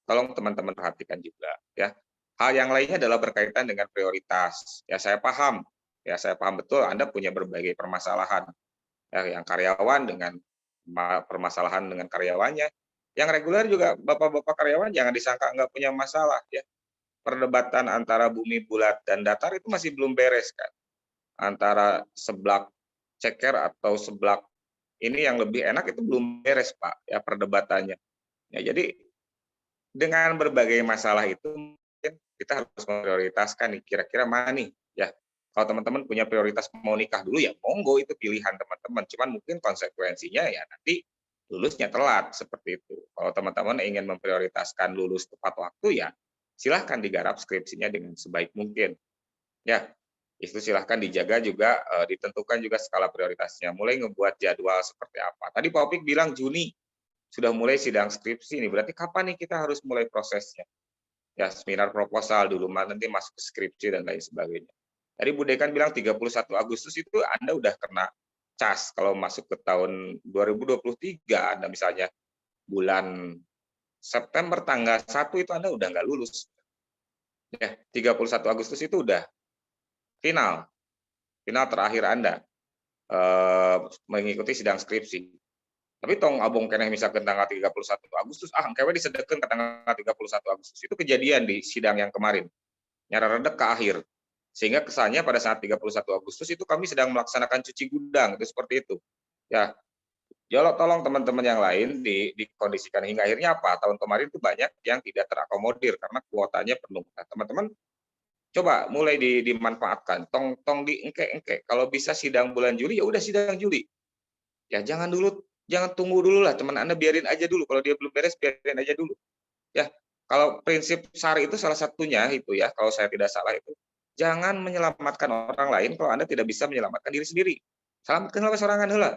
[SPEAKER 9] tolong teman-teman perhatikan juga ya. Hal yang lainnya adalah berkaitan dengan prioritas. Ya saya paham betul Anda punya berbagai permasalahan. Ya, yang karyawan dengan permasalahan dengan karyawannya. Yang reguler juga bapak-bapak karyawan jangan disangka nggak punya masalah ya. Perdebatan antara bumi bulat dan datar itu masih belum beres kan. Antara seblak ceker atau seblak ini yang lebih enak itu belum beres Pak ya perdebatannya. Ya, jadi dengan berbagai masalah itu mungkin kita harus memprioritaskan nih kira-kira mana nih ya. Kalau teman-teman punya prioritas mau nikah dulu ya monggo itu pilihan teman-teman. Cuman mungkin konsekuensinya ya nanti lulusnya telat seperti itu. Kalau teman-teman ingin memprioritaskan lulus tepat waktu ya silahkan digarap skripsinya dengan sebaik mungkin. Ya, itu silahkan dijaga juga, ditentukan juga skala prioritasnya. Mulai ngebuat jadwal seperti apa. Tadi Pak Opik bilang Juni sudah mulai sidang skripsi ini. Berarti kapan nih kita harus mulai prosesnya? Ya, seminar proposal dulu, nanti masuk ke skripsi dan lain sebagainya. Tadi Bu Dekan bilang 31 Agustus itu Anda udah kena cas kalau masuk ke tahun 2023, Anda misalnya bulan September tanggal 1 itu Anda udah nggak lulus. Ya, 31 Agustus itu udah final terakhir Anda mengikuti sidang skripsi. Tapi tong abong keneh misalkan tanggal 31 Agustus, engkewe disedekeun ke tanggal 31 Agustus. Itu kejadian di sidang yang kemarin. Nyara redek ke akhir. Sehingga kesannya pada saat 31 Agustus itu kami sedang melaksanakan cuci gudang, itu seperti itu. Ya, tolong teman-teman yang lain dikondisikan hingga akhirnya apa? Tahun kemarin itu banyak yang tidak terakomodir karena kuotanya penuh. Nah, teman-teman coba mulai dimanfaatkan. Tong diengke-engke. Kalau bisa sidang bulan Juli ya udah sidang Juli. Ya jangan tunggu dulu lah teman Anda, biarin aja dulu. Kalau dia belum beres biarin aja dulu. Ya, kalau prinsip SARI itu salah satunya itu ya, kalau saya tidak salah itu. Jangan menyelamatkan orang lain kalau Anda tidak bisa menyelamatkan diri sendiri. Selamatkanlah sorangan heula.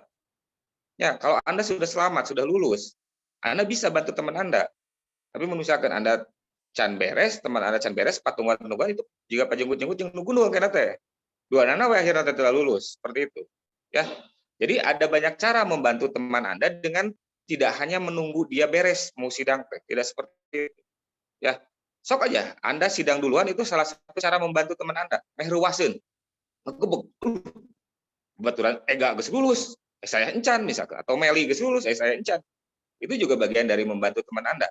[SPEAKER 9] Ya, kalau Anda sudah selamat, sudah lulus, Anda bisa bantu teman Anda. Tapi misalkan Anda can beres, teman Anda can beres, patunggan-patunggan itu jika pajenggut-jenggut yang nunggu kena teh. Dua anak akhirnya telah lulus, seperti itu. Ya. Jadi ada banyak cara membantu teman Anda dengan tidak hanya menunggu dia beres mau sidang, tidak seperti itu. Ya. Sok aja, Anda sidang duluan itu salah satu cara membantu teman Anda. Ruaseun. Kebetulan Ega geus lulus, saya encan misalkan, atau Meli geus lulus, saya encan. Itu juga bagian dari membantu teman Anda.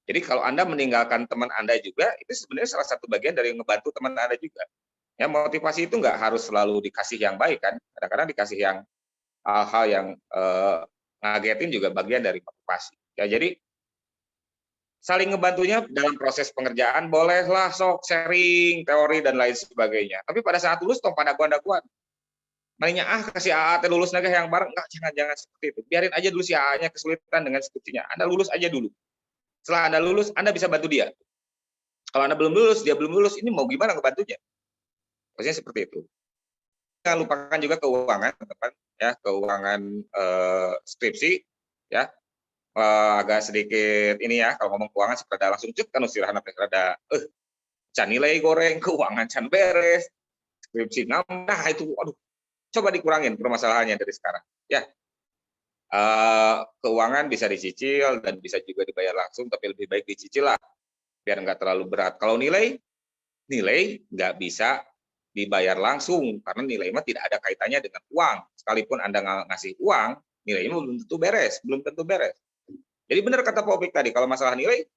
[SPEAKER 9] Jadi kalau Anda meninggalkan teman Anda juga, itu sebenarnya salah satu bagian dari membantu teman Anda juga. Ya, motivasi itu nggak harus selalu dikasih yang baik kan. Kadang-kadang dikasih yang hal-hal yang ngagetin juga bagian dari motivasi. Ya, jadi saling ngebantunya dalam proses pengerjaan bolehlah sok sharing teori dan lain sebagainya. Tapi pada saat lulus tong pada gua-gua. Malingnya kasih AA teh lulus naga yang bareng, enggak, jangan seperti itu. Biarin aja dulu si AA-nya kesulitan dengan skripsinya. Anda lulus aja dulu. Setelah Anda lulus, Anda bisa bantu dia. Kalau Anda belum lulus, dia belum lulus, ini mau gimana ngebantunya? Maksudnya seperti itu. Jangan lupakan juga keuangan, teman-teman, ya, keuangan skripsi, ya. Agak sedikit ini ya, kalau ngomong keuangan seperti langsung cek kan usirahana rada can nilai goreng, keuangan can beres, skripsi nah itu aduh, coba dikurangin permasalahannya dari sekarang, ya. Keuangan bisa dicicil dan bisa juga dibayar langsung, tapi lebih baik dicicil lah biar nggak terlalu berat. Kalau nilai nggak bisa dibayar langsung karena nilai mah tidak ada kaitannya dengan uang. Sekalipun Anda ngasih uang, nilainya belum tentu beres, belum tentu beres. Jadi benar kata Pak Opik tadi, kalau masalah nilai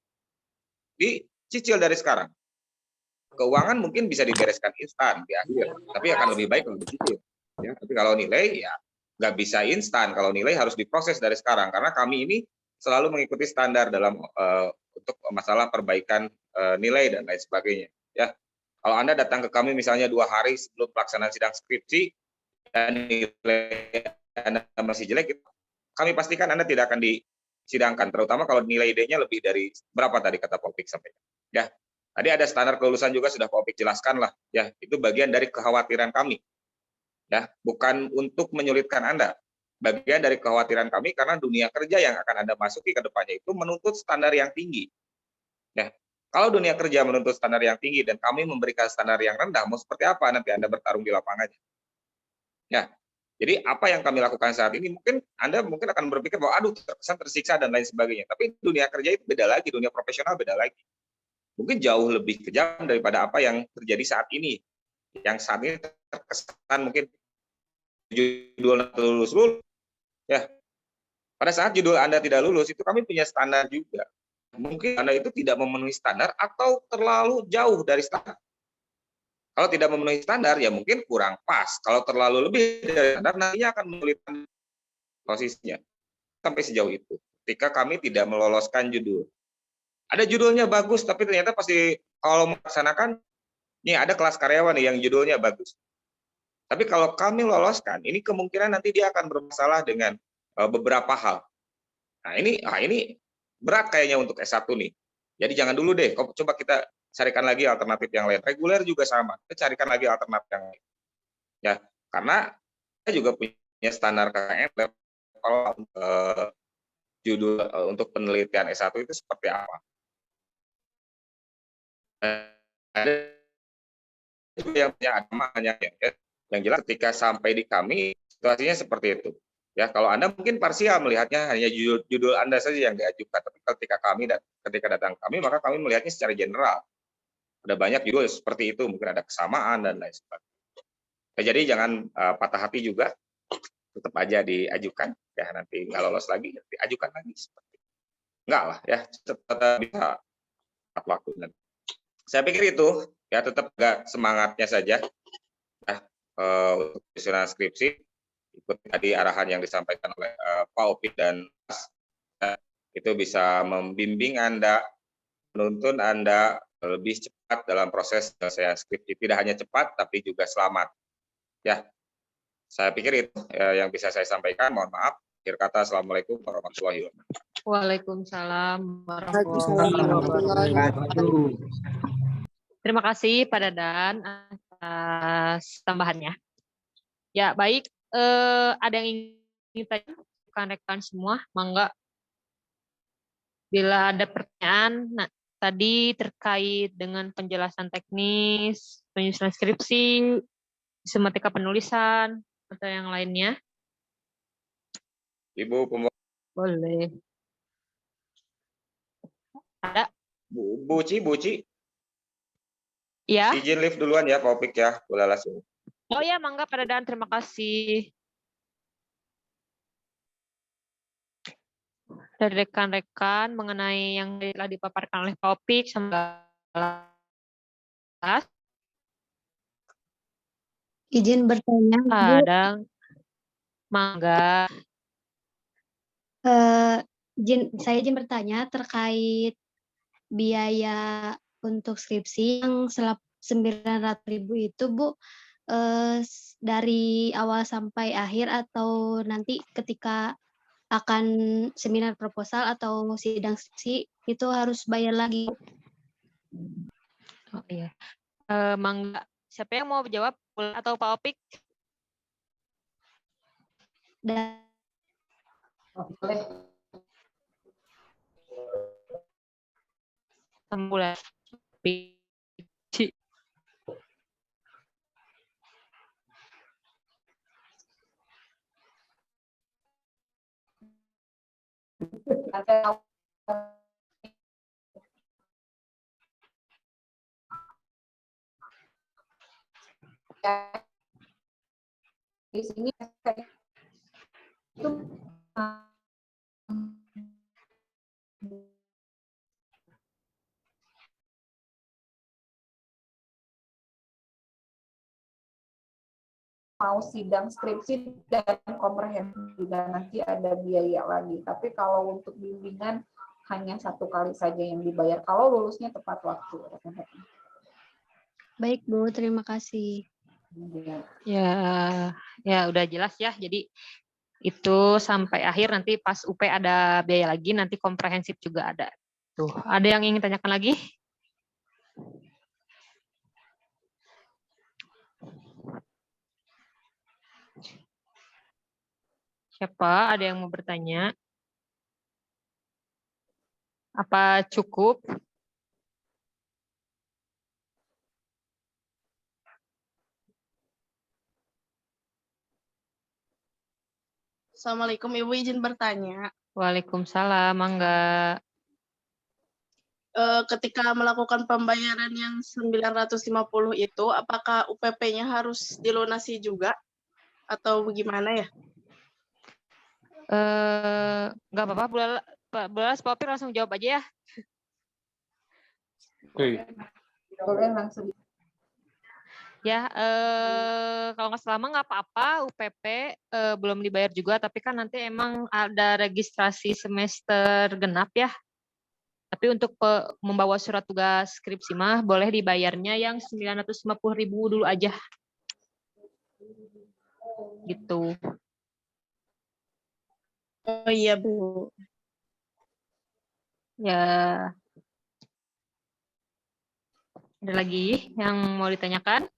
[SPEAKER 9] dicicil dari sekarang. Keuangan mungkin bisa dibereskan instan di akhir, tapi akan lebih baik kalau dicicil. Ya, tapi kalau nilai ya nggak bisa instan. Kalau nilai harus diproses dari sekarang, karena kami ini selalu mengikuti standar dalam untuk masalah perbaikan nilai dan lain sebagainya. Ya, kalau Anda datang ke kami misalnya 2 hari sebelum pelaksanaan sidang skripsi dan nilai Anda masih jelek, kami pastikan Anda tidak akan disidangkan, terutama kalau nilai ID-nya lebih dari berapa tadi kata Pak Opik sampaikan. Ya, tadi ada standar kelulusan juga sudah Pak Opik jelaskan lah. Ya, itu bagian dari kekhawatiran kami. Ya, bukan untuk menyulitkan Anda. Bagian dari kekhawatiran kami karena dunia kerja yang akan Anda masuki ke depannya itu menuntut standar yang tinggi. Ya, kalau dunia kerja menuntut standar yang tinggi dan kami memberikan standar yang rendah, mau seperti apa nanti Anda bertarung di lapangannya? Ya, jadi apa yang kami lakukan saat ini mungkin Anda akan berpikir bahwa aduh terkesan tersiksa dan lain sebagainya. Tapi dunia kerja itu beda lagi, dunia profesional beda lagi. Mungkin jauh lebih kejam daripada apa yang terjadi saat ini. Yang saat ini terkesan mungkin judul lulus, ya. Pada saat judul Anda tidak lulus, itu kami punya standar juga. Mungkin Anda itu tidak memenuhi standar atau terlalu jauh dari standar. Kalau tidak memenuhi standar, ya mungkin kurang pas. Kalau terlalu lebih dari standar, nantinya akan menyulitkan posisinya. Sampai sejauh itu. Ketika kami tidak meloloskan judul. Ada judulnya bagus, tapi ternyata pasti kalau melaksanakan, nih ada kelas karyawan nih yang judulnya bagus. Tapi kalau kami loloskan, ini kemungkinan nanti dia akan bermasalah dengan beberapa hal. Nah ini berat kayaknya untuk S1 nih. Jadi jangan dulu deh, coba kita carikan lagi alternatif yang lain. Reguler juga sama, kita carikan lagi alternatif yang lain. Ya, karena kita juga punya standar KKN kalau judul untuk penelitian S1 itu seperti apa. Ada yang punya agama ya. Yang jelas ketika sampai di kami situasinya seperti itu. Ya, kalau Anda mungkin parsial melihatnya hanya judul Anda saja yang diajukan, tapi ketika datang kami maka kami melihatnya secara general. Ada banyak judul seperti itu, mungkin ada kesamaan dan lain sebagainya. Ya, jadi jangan patah hati juga, tetap aja diajukan. Ya, nanti nggak lolos lagi, diajukan lagi seperti itu. Enggak lah ya, tetap bisa tepat waktu. Saya pikir itu ya tetap nggak semangatnya saja. Untuk penyusunan skripsi ikuti tadi arahan yang disampaikan oleh Pak Opik dan Mas, itu bisa membimbing Anda, menuntun Anda lebih cepat dalam proses penyelesaian skripsi, tidak hanya cepat tapi juga selamat. Ya, saya pikir itu yang bisa saya sampaikan. Mohon maaf. Akhir kata, assalamualaikum warahmatullahi wabarakatuh.
[SPEAKER 3] Waalaikumsalam warahmatullahi wabarakatuh. Terima kasih Pak Dadan atas tambahannya. Ya, baik. Ada yang ingin tanya rekan-rekan semua? Mangga. Bila ada pertanyaan, tadi terkait dengan penjelasan teknis, penyusunan skripsi, sistematika penulisan, atau yang lainnya?
[SPEAKER 9] Ibu Pembawa.
[SPEAKER 3] Boleh. Ada?
[SPEAKER 9] Buci.
[SPEAKER 3] Ya.
[SPEAKER 9] Izin live duluan ya, Pak Opik ya. Boleh langsung.
[SPEAKER 3] Oh ya, mangga Pak Dadan, terima kasih. Dari rekan-rekan mengenai yang telah dipaparkan oleh Pak Opik sama
[SPEAKER 6] Izin bertanya, Bu.
[SPEAKER 3] kadang mangga.
[SPEAKER 6] Saya izin bertanya terkait biaya untuk skripsi yang 900.000 itu, Bu, dari awal sampai akhir atau nanti ketika akan seminar proposal atau sidang skripsi itu harus bayar lagi?
[SPEAKER 3] Oh iya. Mangga. Siapa yang mau jawab atau Pak Opik?
[SPEAKER 8] Boleh.
[SPEAKER 3] Sembulan.
[SPEAKER 8] Di sini itu mau sidang skripsi dan komprehensif juga nanti ada biaya lagi. Tapi kalau untuk bimbingan hanya 1 kali saja yang dibayar kalau lulusnya tepat waktu.
[SPEAKER 6] Baik Bu, terima kasih.
[SPEAKER 3] Ya udah jelas ya. Jadi itu sampai akhir, nanti pas UP ada biaya lagi, nanti komprehensif juga ada. Tuh, ada yang ingin tanyakan lagi? Siapa? Ada yang mau bertanya? Apa cukup?
[SPEAKER 10] Assalamualaikum Ibu, izin bertanya.
[SPEAKER 3] Waalaikumsalam, Mangga.
[SPEAKER 10] Ketika melakukan pembayaran yang 950 itu, apakah UPP-nya harus dilunasi juga? Atau bagaimana ya?
[SPEAKER 3] Nggak apa-apa, Pak Bulas, Pak Opir langsung jawab aja ya.
[SPEAKER 7] Oke.
[SPEAKER 8] Boleh langsung.
[SPEAKER 3] Ya, kalau nggak salah nggak apa-apa, UPP belum dibayar juga, tapi kan nanti emang ada registrasi semester genap ya. Tapi untuk membawa surat tugas skripsi mah boleh dibayarnya yang 950.000 dulu aja. Gitu.
[SPEAKER 10] Oh iya Bu.
[SPEAKER 3] Ya. Ada lagi yang mau ditanyakan?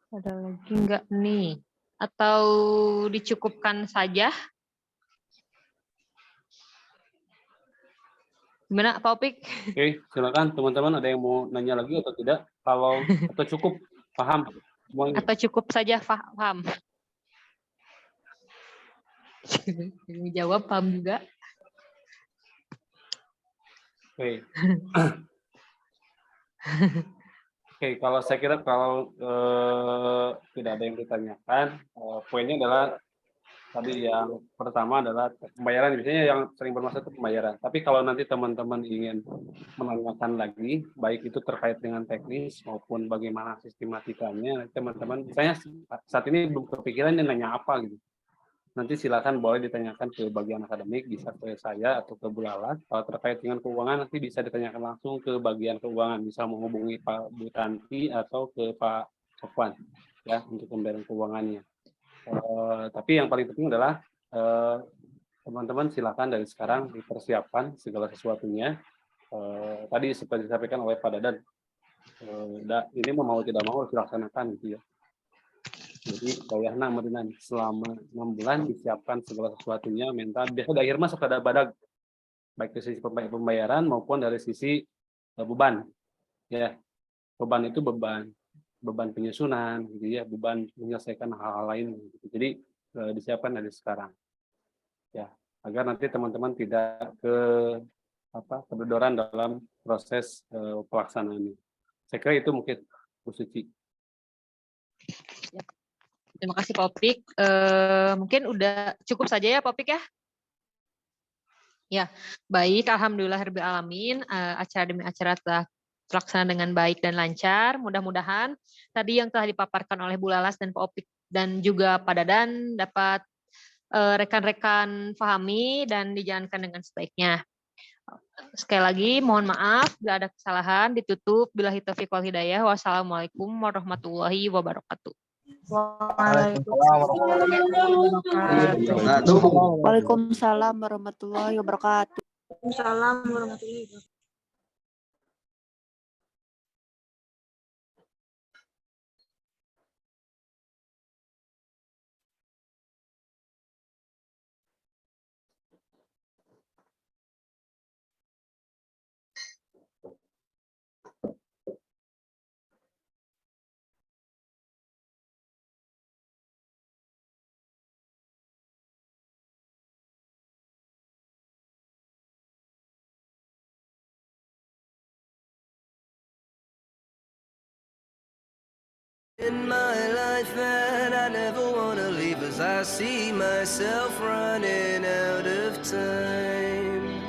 [SPEAKER 3] Ada lagi enggak nih? Atau dicukupkan saja? Gimana, Pak Opik?
[SPEAKER 7] Oke, silakan teman-teman, ada yang mau nanya lagi atau tidak? Kalau atau cukup paham semuanya?
[SPEAKER 3] Atau cukup saja paham? Jawab paham juga.
[SPEAKER 7] Oke. Oke, kalau saya kira kalau tidak ada yang ditanyakan, poinnya adalah tadi yang pertama adalah pembayaran. Biasanya yang sering bermasalah itu pembayaran. Tapi kalau nanti teman-teman ingin menanyakan lagi, baik itu terkait dengan teknis maupun bagaimana sistematikanya, teman-teman, misalnya saat ini belum kepikiran dia nanya apa gitu. Nanti silakan boleh ditanyakan ke bagian akademik, bisa ke saya atau ke Bu Lalat. Kalau terkait dengan keuangan nanti bisa ditanyakan langsung ke bagian keuangan, bisa menghubungi Pak Bu Tanti atau ke Pak Sofwan ya untuk pembayaran keuangannya. Tapi yang paling penting adalah teman-teman silakan dari sekarang dipersiapkan segala sesuatunya. Tadi seperti disampaikan oleh Pak Dadan, ini mau tidak mau harus dilaksanakan gitu ya. Jadi kayaknya merinan selama 6 bulan disiapkan segala sesuatunya, mental. Biasanya di akhir masuk ada badag, baik dari sisi pembayaran maupun dari sisi beban. Ya, beban itu beban penyusunan, gitu ya, beban menyelesaikan hal-hal lain. Gitu. Jadi disiapkan dari sekarang, ya, agar nanti teman-teman tidak kedodoran dalam proses pelaksanaan. Saya kira itu mungkin Bu Suci.
[SPEAKER 3] Terima kasih Pak Opik. Mungkin udah cukup saja ya Pak Opik ya. Ya, baik. Alhamdulillahirabbil alamin. Acara demi acara telah terlaksana dengan baik dan lancar. Mudah-mudahan tadi yang telah dipaparkan oleh Bu Lalas dan Pak Opik dan juga Pak Dadan dapat rekan-rekan pahami dan dijalankan dengan sebaiknya. Sekali lagi mohon maaf bila ada kesalahan, ditutup. Billahi taufiq wal hidayah. Wassalamualaikum warahmatullahi wabarakatuh.
[SPEAKER 11] Waalaikumsalam warahmatullahi wabarakatuh.
[SPEAKER 10] Waalaikumsalam warahmatullahi wabarakatuh.
[SPEAKER 2] In my life and I 'cause I see myself running out of time.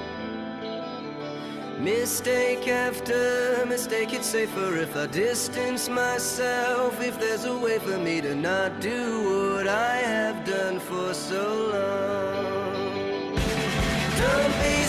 [SPEAKER 2] Mistake after mistake, it's safer if I distance myself. If there's a way for me to not do what I have done for so long. Don't be